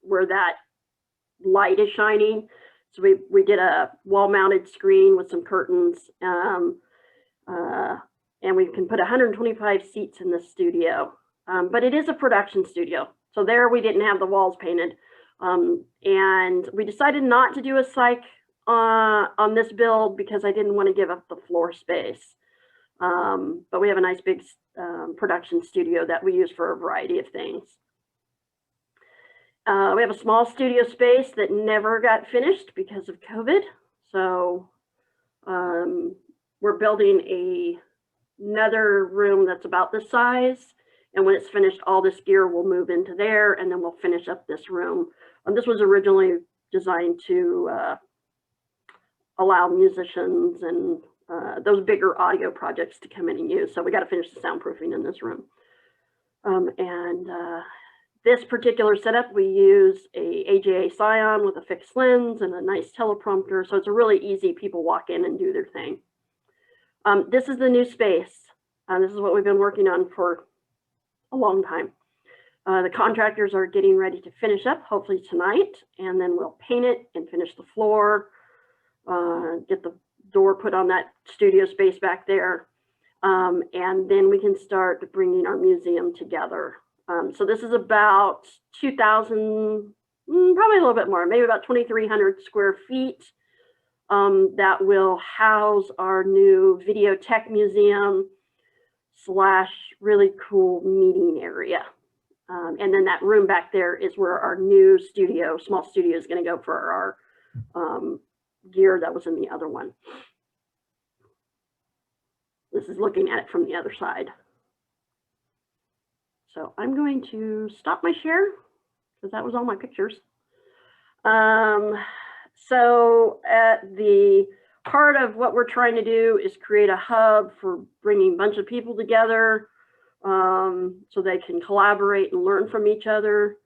where that light is shining. So we did a wall mounted screen with some curtains, and we can put 125 seats in the studio. But it is a production studio. So there we didn't have the walls painted. And we decided not to do a psych on this build because I didn't want to give up the floor space. But we have a nice big production studio that we use for a variety of things. We have a small studio space that never got finished because of COVID. So we're building another room that's about this size. And when it's finished, all this gear will move into there and then we'll finish up this room. This was originally designed to allow musicians and those bigger audio projects to come in and use. So we got to finish the soundproofing in this room. This particular setup, we use a AJA Scion with a fixed lens and a nice teleprompter. So it's a really easy, people walk in and do their thing. This is the new space. This is what we've been working on for a long time. The contractors are getting ready to finish up, hopefully tonight, and then we'll paint it and finish the floor, get the door put on that studio space back there, and then we can start bringing our museum together. So this is about 2,000, probably a little bit more, maybe about 2,300 square feet. that will house our new video tech museum / really cool meeting area. And then that room back there is where our new studio, small studio, is going to go for our gear that was in the other one. This is looking at it from the other side. So I'm going to stop my share because that was all my pictures. So at the heart of what we're trying to do is create a hub for bringing a bunch of people together so they can collaborate and learn from each other.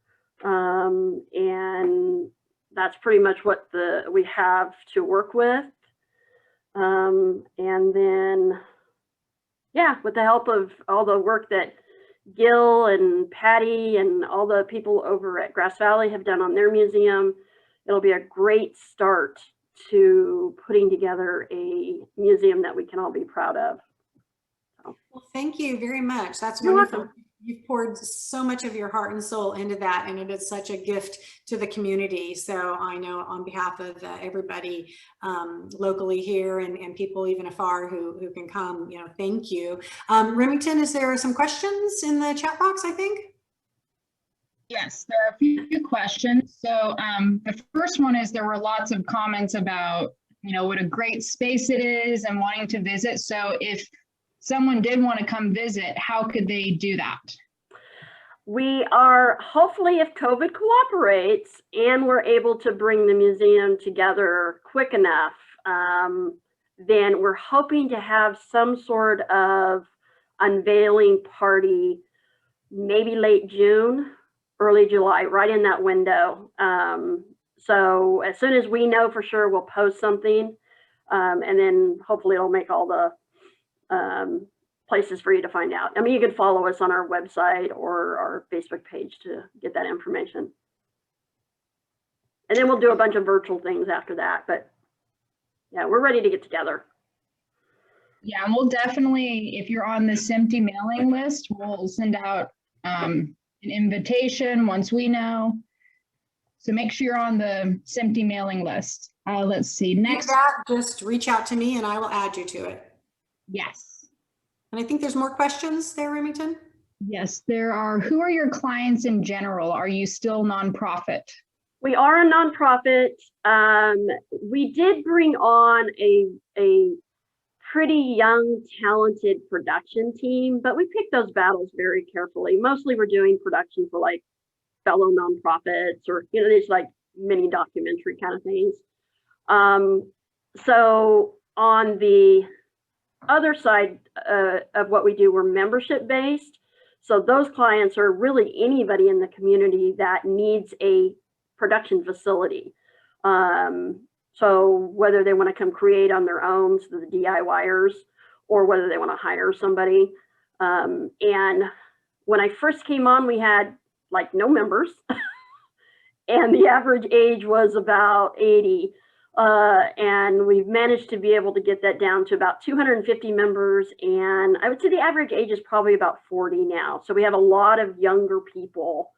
And that's pretty much what we have to work with. And then, yeah, with the help of all the work that Gil and Patty and all the people over at Grass Valley have done on their museum, it'll be a great start to putting together a museum that we can all be proud of. So. Well, thank you very much. That's You're wonderful. welcome. You've poured so much of your heart and soul into that, and it is such a gift to the community. So I know on behalf of everybody locally here and people even afar who can come, thank you. Remington, is there some questions in the chat box, I think? Yes, there are a few questions. So the first one is there were lots of comments about, what a great space it is and wanting to visit. So if someone did want to come visit, how could they do that? We are, hopefully, if COVID cooperates and we're able to bring the museum together quick enough, then we're hoping to have some sort of unveiling party, maybe late June, early July, right in that window. So as soon as we know for sure, we'll post something, and then hopefully it'll make all the places for you to find out. I mean, you can follow us on our website or our Facebook page to get that information. And then we'll do a bunch of virtual things after that. But yeah, we're ready to get together. Yeah, and we'll definitely, if you're on the SMPTE mailing list, we'll send out an invitation once we know. So make sure you're on the SMPTE mailing list. Let's see, next. Just reach out to me and I will add you to it. Yes. And I think there's more questions there, Remington. Yes, there are. Who are your clients in general? Are you still nonprofit? We are a nonprofit. We did bring on a pretty young, talented production team, but we picked those battles very carefully. Mostly we're doing production for like fellow nonprofits or, these like mini documentary kind of things. So on the other side of what we do, we're membership based. So those clients are really anybody in the community that needs a production facility. So whether they want to come create on their own, so the DIYers, or whether they want to hire somebody. And when I first came on, we had like no members and the average age was about 80. And we've managed to be able to get that down to about 250 members. And I would say the average age is probably about 40 now. So we have a lot of younger people,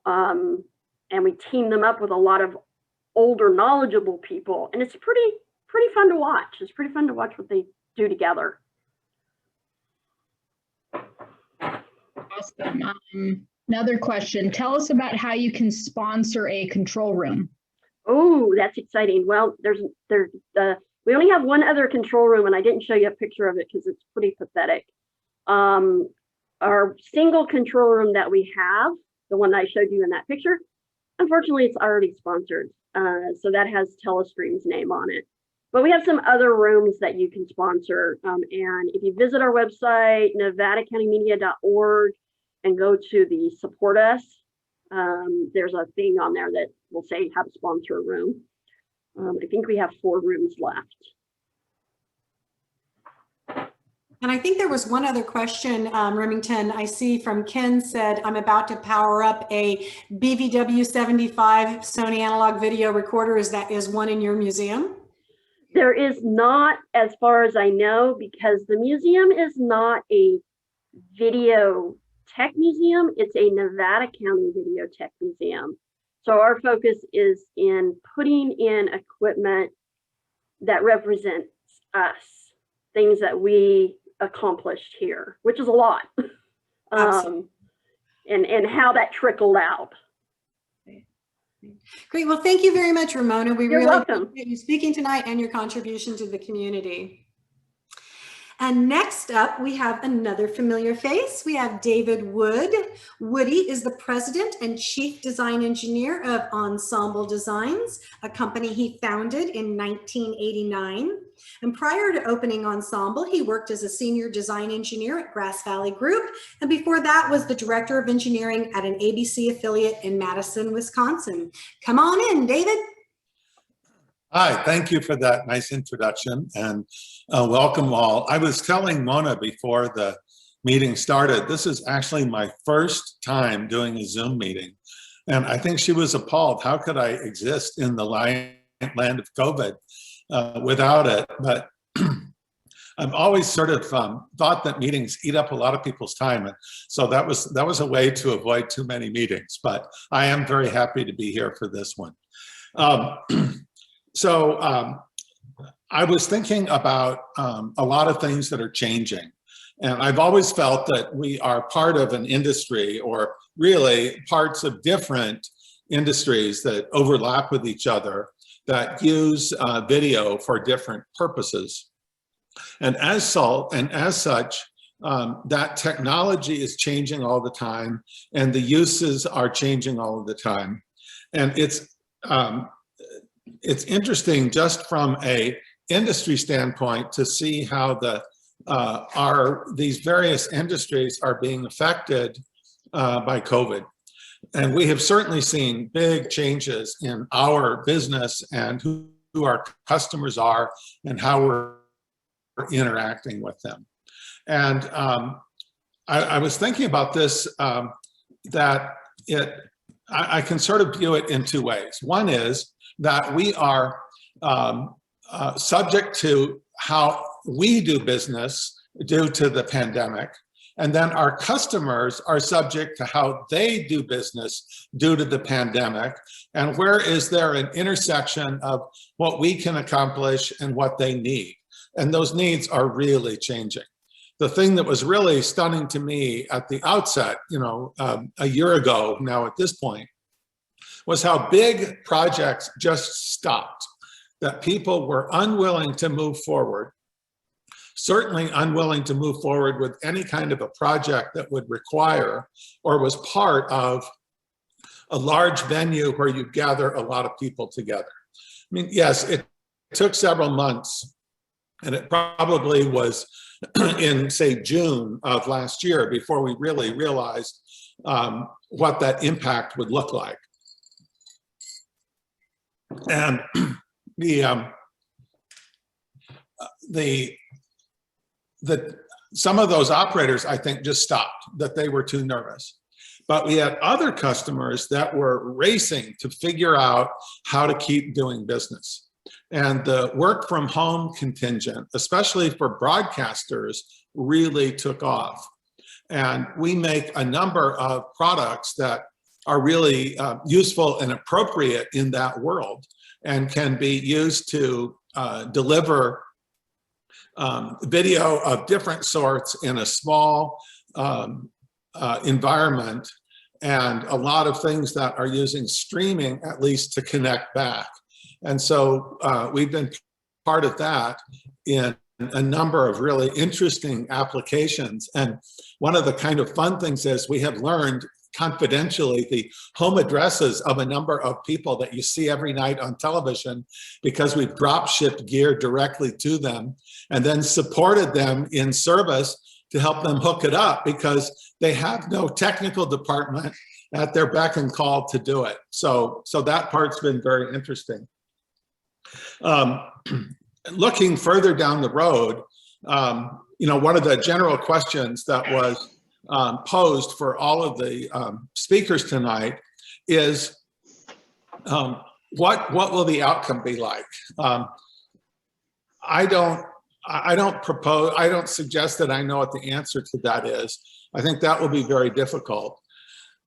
and we team them up with a lot of older, knowledgeable people. And it's pretty fun to watch. It's pretty fun to watch what they do together. Awesome. Another question. Tell us about how you can sponsor a control room. Oh, that's exciting. Well, we only have one other control room, and I didn't show you a picture of it because it's pretty pathetic. Our single control room that we have, the one that I showed you in that picture, unfortunately, it's already sponsored. So that has Telestream's name on it. But we have some other rooms that you can sponsor. And if you visit our website, nevadacountymedia.org, and go to the support us, there's a thing on there that will say how to sponsor a room. I think we have 4 rooms left. And I think there was one other question, Remington, I see from Ken said, I'm about to power up a BVW 75 Sony analog video recorder. Is one in your museum? There is not, as far as I know, because the museum is not a video tech museum. It's a Nevada County video tech museum. So our focus is in putting in equipment that represents us, things that we accomplished here, which is a lot. And how that trickled out. Great. Well, thank you very much, Ramona. We You're really welcome. appreciate you speaking tonight and your contribution to the community. And next up, we have another familiar face. We have David Wood. Woody is the president and chief design engineer of Ensemble Designs, a company he founded in 1989. And prior to opening Ensemble, he worked as a senior design engineer at Grass Valley Group. And before that was the director of engineering at an ABC affiliate in Madison, Wisconsin. Come on in, David. Hi, thank you for that nice introduction, and welcome all. I was telling Mona before the meeting started, this is actually my first time doing a Zoom meeting, and I think she was appalled. How could I exist in the land of COVID without it? But I've always sort of thought that meetings eat up a lot of people's time, and so that was a way to avoid too many meetings. But I am very happy to be here for this one. So I was thinking about a lot of things that are changing. And I've always felt that we are part of an industry, or really parts of different industries that overlap with each other, that use video for different purposes. And as such, that technology is changing all the time, and the uses are changing all of the time. And it's interesting just from a industry standpoint to see how these various industries are being affected by COVID. And we have certainly seen big changes in our business and who our customers are and how we're interacting with them. And I was thinking about this, that I can sort of view it in two ways. One is that we are subject to how we do business due to the pandemic. And then our customers are subject to how they do business due to the pandemic. And where is there an intersection of what we can accomplish and what they need? And those needs are really changing. The thing that was really stunning to me at the outset, a year ago now at this point, was how big projects just stopped, that people were unwilling to move forward, certainly unwilling to move forward with any kind of a project that would require or was part of a large venue where you gather a lot of people together. I mean, yes, it took several months, and it probably was in, say, June of last year before we really realized what that impact would look like. And some of those operators, I think, just stopped, that they were too nervous. But we had other customers that were racing to figure out how to keep doing business. And the work from home contingent, especially for broadcasters, really took off. And we make a number of products that are really useful and appropriate in that world, and can be used to deliver video of different sorts in a small environment, and a lot of things that are using streaming, at least, to connect back. And so we've been part of that in a number of really interesting applications. And one of the kind of fun things is we have learned confidentially the home addresses of a number of people that you see every night on television, because we've drop shipped gear directly to them and then supported them in service to help them hook it up, because they have no technical department at their beck and call to do it. So that part's been very interesting. Looking further down the road, one of the general questions that was posed for all of the speakers tonight is, what will the outcome be like? I don't suggest that I know what the answer to that is. I think that will be very difficult.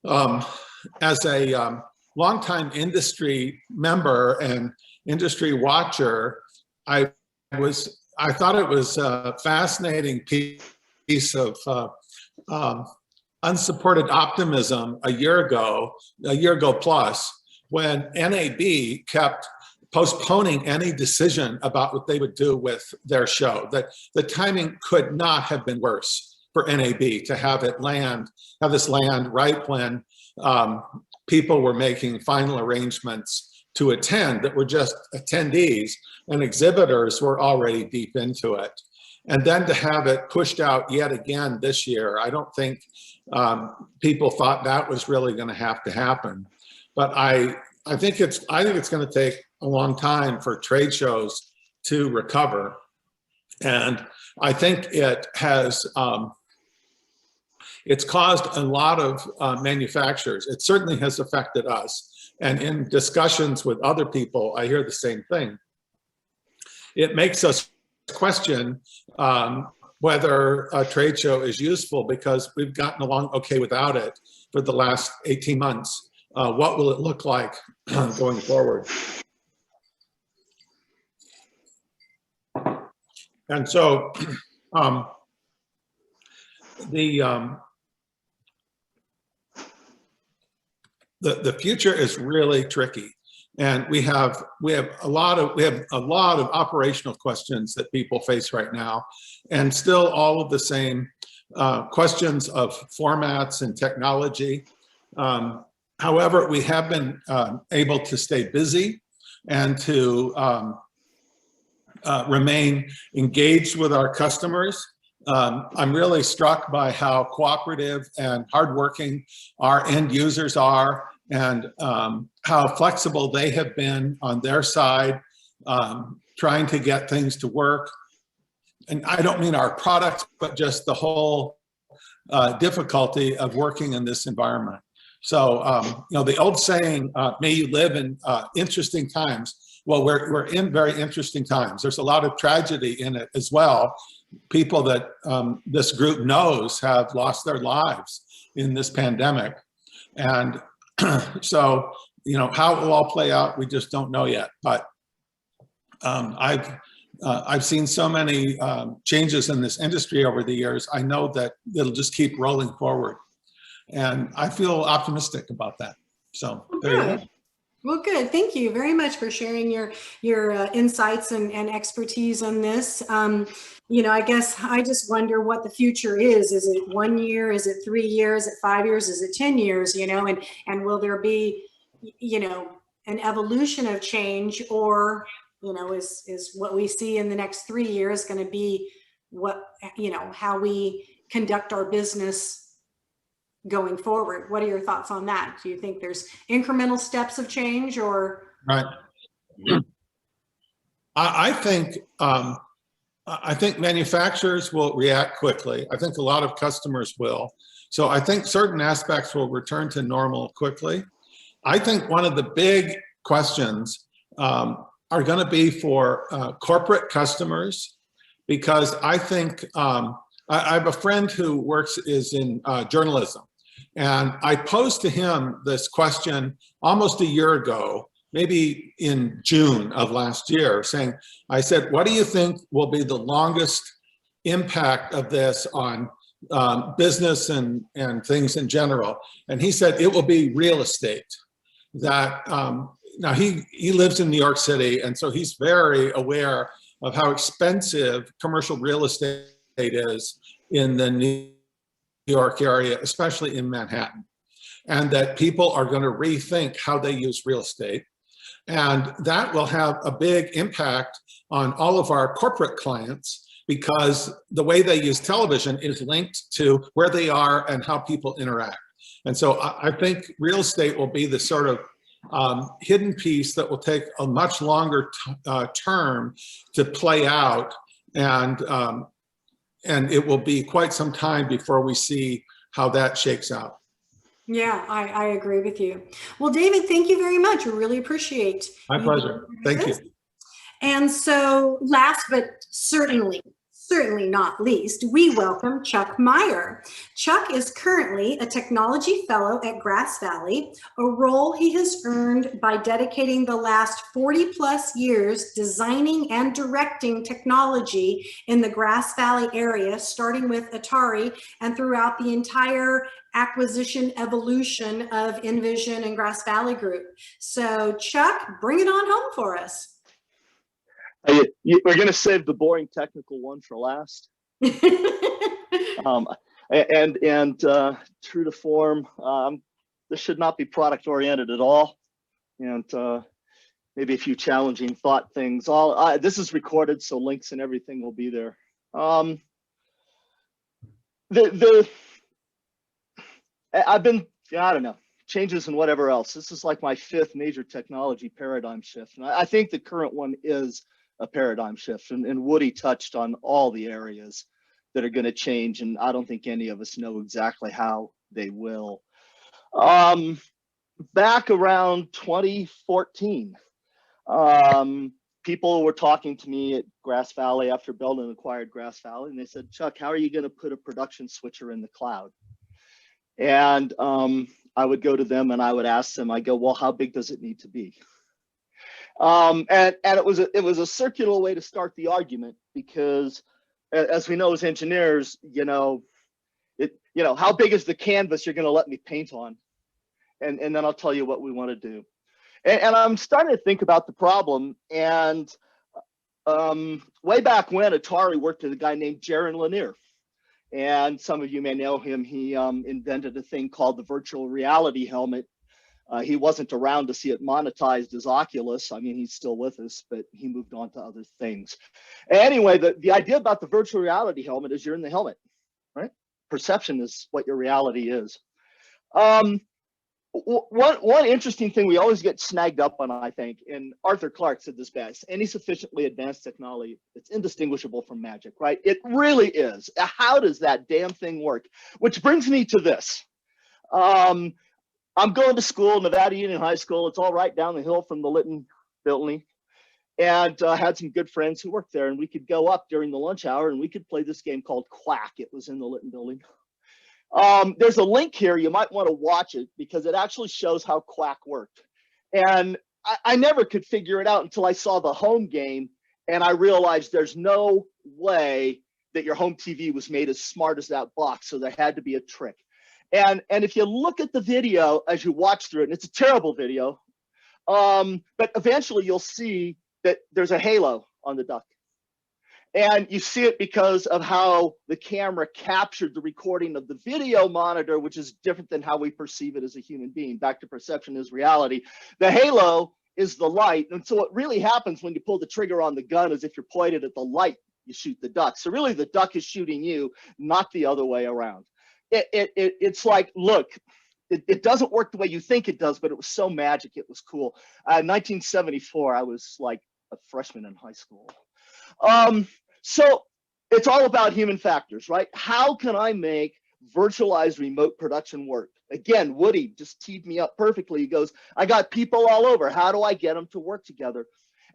As a longtime industry member and industry watcher, thought it was a fascinating piece of unsupported optimism a year ago plus, when NAB kept postponing any decision about what they would do with their show. That the timing could not have been worse for NAB to have this land right when people were making final arrangements to attend that were just attendees, and exhibitors were already deep into it. And then to have it pushed out yet again this year, I don't think people thought that was really going to have to happen. But I think it's going to take a long time for trade shows to recover. And I think it has, it's caused a lot of manufacturers. It certainly has affected us. And in discussions with other people, I hear the same thing. It makes us question whether a trade show is useful, because we've gotten along okay without it for the last 18 months. What will it look like going forward? And so the future is really tricky, and we have a lot of operational questions that people face right now, and still all of the same questions of formats and technology. However, we have been able to stay busy and to remain engaged with our customers. I'm really struck by how cooperative and hardworking our end users are, and how flexible they have been on their side, trying to get things to work. And I don't mean our products, but just the whole difficulty of working in this environment. So, you know, the old saying, may you live in interesting times. Well, we're in very interesting times. There's a lot of tragedy in it as well. People that this group knows have lost their lives in this pandemic. And so, you know, how it will all play out, we just don't know yet. But I've seen so many changes in this industry over the years. I know that it'll just keep rolling forward. And I feel optimistic about that. So there you go. Well, good. Thank you very much for sharing your insights and expertise on this. You know, I guess I just wonder what the future is. Is it 1 year? Is it 3 years? Is it 5 years? Is it 10 years? You know, and will there be, you know, an evolution of change, or, you know, is what we see in the next 3 years going to be what, you know, how we conduct our business going forward? What are your thoughts on that? Do you think there's incremental steps of change, or? Right. I think manufacturers will react quickly. I think a lot of customers will. So I think certain aspects will return to normal quickly. I think one of the big questions are going to be for corporate customers, because I think I have a friend who is in journalism. And I posed to him this question almost a year ago, maybe in June of last year, saying, I said, what do you think will be the longest impact of this on business and things in general? And he said, it will be real estate. That now he lives in New York City, and so he's very aware of how expensive commercial real estate is in the New York area, especially in Manhattan, and that people are going to rethink how they use real estate. And that will have a big impact on all of our corporate clients, because the way they use television is linked to where they are and how people interact. And so I think real estate will be the sort of hidden piece that will take a much longer term to play out. And it will be quite some time before we see how that shakes out. Yeah, I agree with you. Well, David, thank you very much. I really appreciate it. My pleasure. Thank you. And so last but certainly certainly not least, we welcome Chuck Meyer. Chuck is currently a technology fellow at Grass Valley, a role he has earned by dedicating the last 40 plus years designing and directing technology in the Grass Valley area, starting with Atari and throughout the entire acquisition evolution of Envision and Grass Valley Group. So Chuck, bring it on home for us. We're going to save the boring technical one for last. And true to form, this should not be product oriented at all. And maybe a few challenging thought things. This is recorded, so links and everything will be there. I've been, I don't know, changes and whatever else. This is like my 5th major technology paradigm shift. And I think the current one is a paradigm shift. And Woody touched on all the areas that are going to change. And I don't think any of us know exactly how they will. Back around 2014, people were talking to me at Grass Valley after Belden acquired Grass Valley. And they said, Chuck, how are you going to put a production switcher in the cloud? And I would go to them and I would ask them, I go, well, how big does it need to be? And it was a circular way to start the argument, because as we know as engineers, how big is the canvas you're going to let me paint on? And then I'll tell you what we want to do. And I'm starting to think about the problem. And way back when, Atari worked with a guy named Jaron Lanier. And some of you may know him. He invented a thing called the virtual reality helmet. He wasn't around to see it monetized as Oculus. I mean, he's still with us, but he moved on to other things. Anyway, the idea about the virtual reality helmet is you're in the helmet, right? Perception is what your reality is. One interesting thing we always get snagged up on, I think, and Arthur Clarke said this best, any sufficiently advanced technology, it's indistinguishable from magic, right? It really is. How does that damn thing work? Which brings me to this. I'm going to school, Nevada Union High School. It's all right down the hill from the Lytton building. And had some good friends who worked there, and we could go up during the lunch hour and we could play this game called Quack. It was in the Lytton building. There's a link here. You might want to watch it because it actually shows how Quack worked. And I never could figure it out until I saw the home game, and I realized there's no way that your home TV was made as smart as that box. So there had to be a trick. And if you look at the video as you watch through it, and it's a terrible video, but eventually you'll see that there's a halo on the duck. And you see it because of how the camera captured the recording of the video monitor, which is different than how we perceive it as a human being. Back to perception is reality. The halo is the light. And so what really happens when you pull the trigger on the gun is if you're pointed at the light, you shoot the duck. So really the duck is shooting you, not the other way around. It's like, look, it doesn't work the way you think it does, but it was so magic. It was cool. 1974, I was like a freshman in high school. So it's all about human factors, right? How can I make virtualized remote production work? Again, Woody just teed me up perfectly. He goes, I got people all over. How do I get them to work together?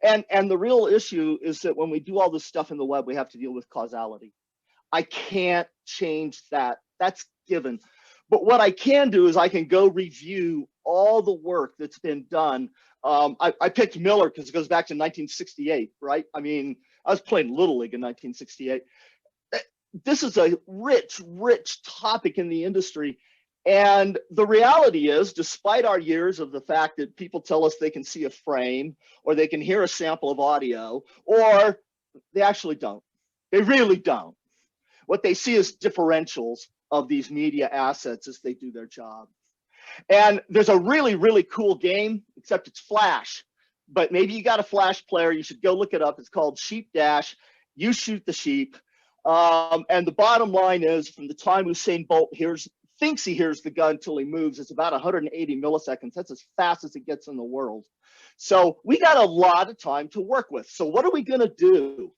And the real issue is that when we do all this stuff in the web, we have to deal with causality. I can't change that. That's given. But what I can do is I can go review all the work that's been done. I picked Miller because it goes back to 1968, right? I mean, I was playing Little League in 1968. This is a rich, rich topic in the industry. And the reality is, despite our years of the fact that people tell us they can see a frame or they can hear a sample of audio, or they actually don't. They really don't. What they see is differentials of these media assets as they do their job. And there's a really, really cool game, except it's Flash. But maybe you got a Flash player, you should go look it up. It's called Sheep Dash. You shoot the sheep. And the bottom line is, from the time Usain Bolt thinks he hears the gun until he moves, it's about 180 milliseconds. That's as fast as it gets in the world. So we got a lot of time to work with. So what are we going to do?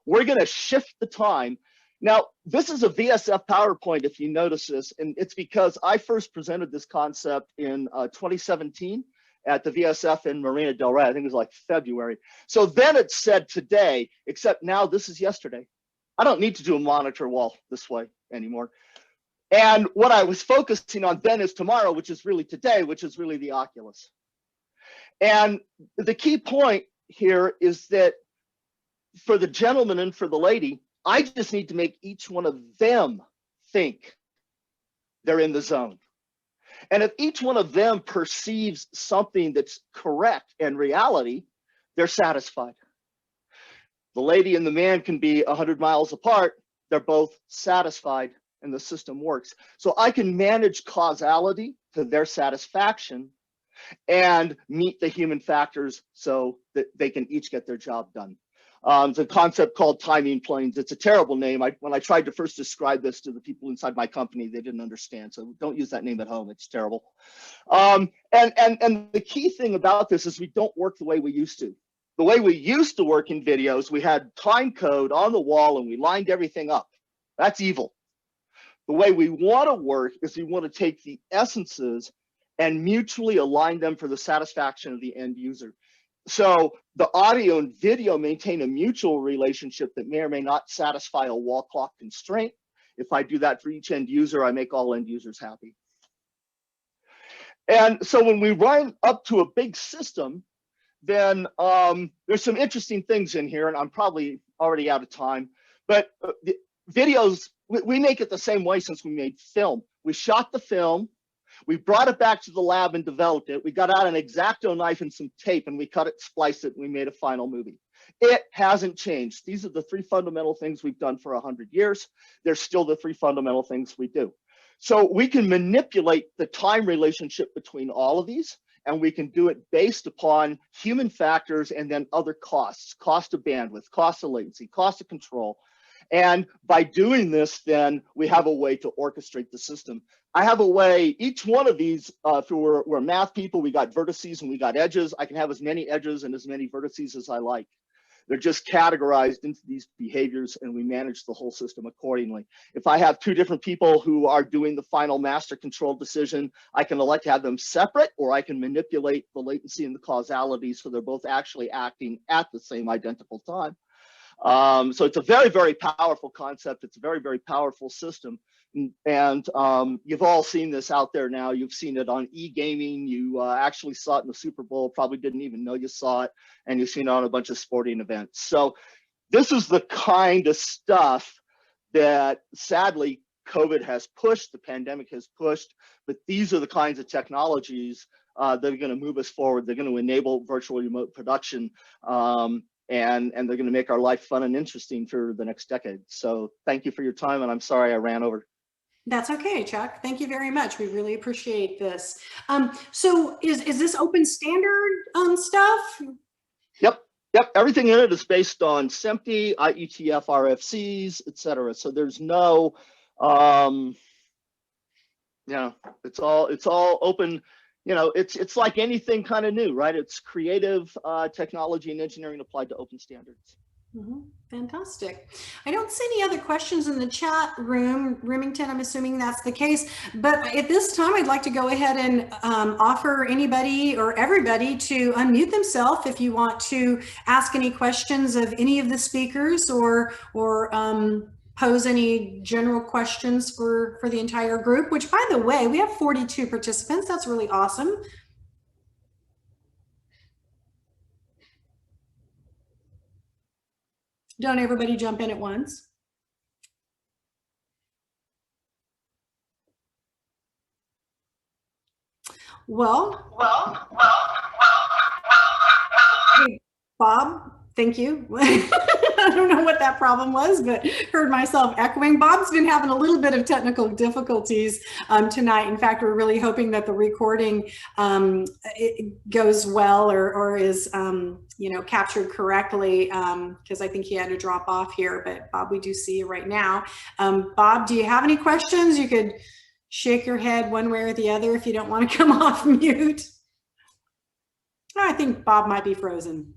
We're going to shift the time. Now, this is a VSF PowerPoint, if you notice this, and it's because I first presented this concept in 2017 at the VSF in Marina del Rey. I think it was like February. So then it said today, except now this is yesterday. I don't need to do a monitor wall this way anymore. And what I was focusing on then is tomorrow, which is really today, which is really the Oculus. And the key point here is that for the gentleman and for the lady, I just need to make each one of them think they're in the zone. And if each one of them perceives something that's correct and reality, they're satisfied. The lady and the man can be 100 miles apart. They're both satisfied and the system works. So I can manage causality to their satisfaction and meet the human factors so that they can each get their job done. It's a concept called timing planes. It's a terrible name. When I tried to first describe this to the people inside my company, they didn't understand. So don't use that name at home. It's terrible. And the key thing about this is we don't work the way we used to. The way we used to work in videos, we had time code on the wall and we lined everything up. That's evil. The way we want to work is we want to take the essences and mutually align them for the satisfaction of the end user. So the audio and video maintain a mutual relationship that may or may not satisfy a wall clock constraint. If I do that for each end user, I make all end users happy. And so when we run up to a big system, then there's some interesting things in here, and I'm probably already out of time, but the videos, we make it the same way since we made film. We shot the film, we brought it back to the lab and developed it. We got out an X-Acto knife and some tape and we cut it, spliced it, and we made a final movie. It hasn't changed. These are the three fundamental things we've done for 100 years. They're still the three fundamental things we do. So we can manipulate the time relationship between all of these, and we can do it based upon human factors and then other costs, cost of bandwidth, cost of latency, cost of control. And by doing this, then we have a way to orchestrate the system. I have a way, each one of these, we're math people, we got vertices and we got edges. I can have as many edges and as many vertices as I like. They're just categorized into these behaviors and we manage the whole system accordingly. If I have two different people who are doing the final master control decision, I can elect to have them separate, or I can manipulate the latency and the causality so they're both actually acting at the same identical time. So it's a very, very powerful concept. It's a very, very powerful system. And you've all seen this out there now. You've seen it on e-gaming. You actually saw it in the Super Bowl, probably didn't even know you saw it. And you've seen it on a bunch of sporting events. So this is the kind of stuff that sadly COVID has pushed, the pandemic has pushed, but these are the kinds of technologies that are going to move us forward. They're going to enable virtual remote production. And they're going to make our life fun and interesting for the next decade. So thank you for your time, and I'm sorry I ran over. That's okay, Chuck. Thank you very much. We really appreciate this. So is this open standard stuff? Yep. Everything in it is based on SMPTE, IETF, RFCs, etc. So there's no, it's all open. You know, it's like anything kind of new, right? It's creative technology and engineering applied to open standards. Mm-hmm. Fantastic. I don't see any other questions in the chat room. Remington, I'm assuming that's the case. But at this time, I'd like to go ahead and offer anybody or everybody to unmute themselves if you want to ask any questions of any of the speakers or pose any general questions for the entire group, which, by the way, we have 42 participants. That's really awesome. Don't everybody jump in at once. Well, hey, Bob, thank you. I don't know what that problem was, but heard myself echoing. Bob's been having a little bit of technical difficulties tonight. In fact, we're really hoping that the recording it goes well or is captured correctly, because I think he had to drop off here. But Bob, we do see you right now. Bob, do you have any questions? You could shake your head one way or the other if you don't want to come off mute. I think Bob might be frozen.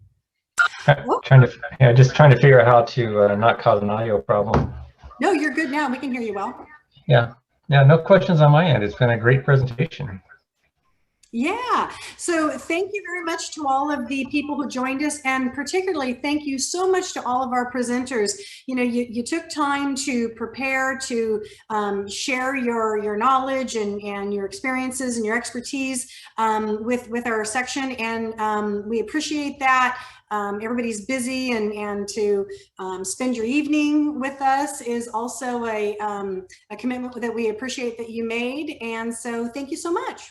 Just trying to figure out how to not cause an audio problem. No, you're good now. We can hear you well. Yeah, no questions on my end. It's been a great presentation. Yeah, so thank you very much to all of the people who joined us, and particularly thank you so much to all of our presenters. You know, you took time to prepare, to share your knowledge and your experiences and your expertise with our section, and we appreciate that. Everybody's busy, and to spend your evening with us is also a commitment that we appreciate that you made, and so thank you so much.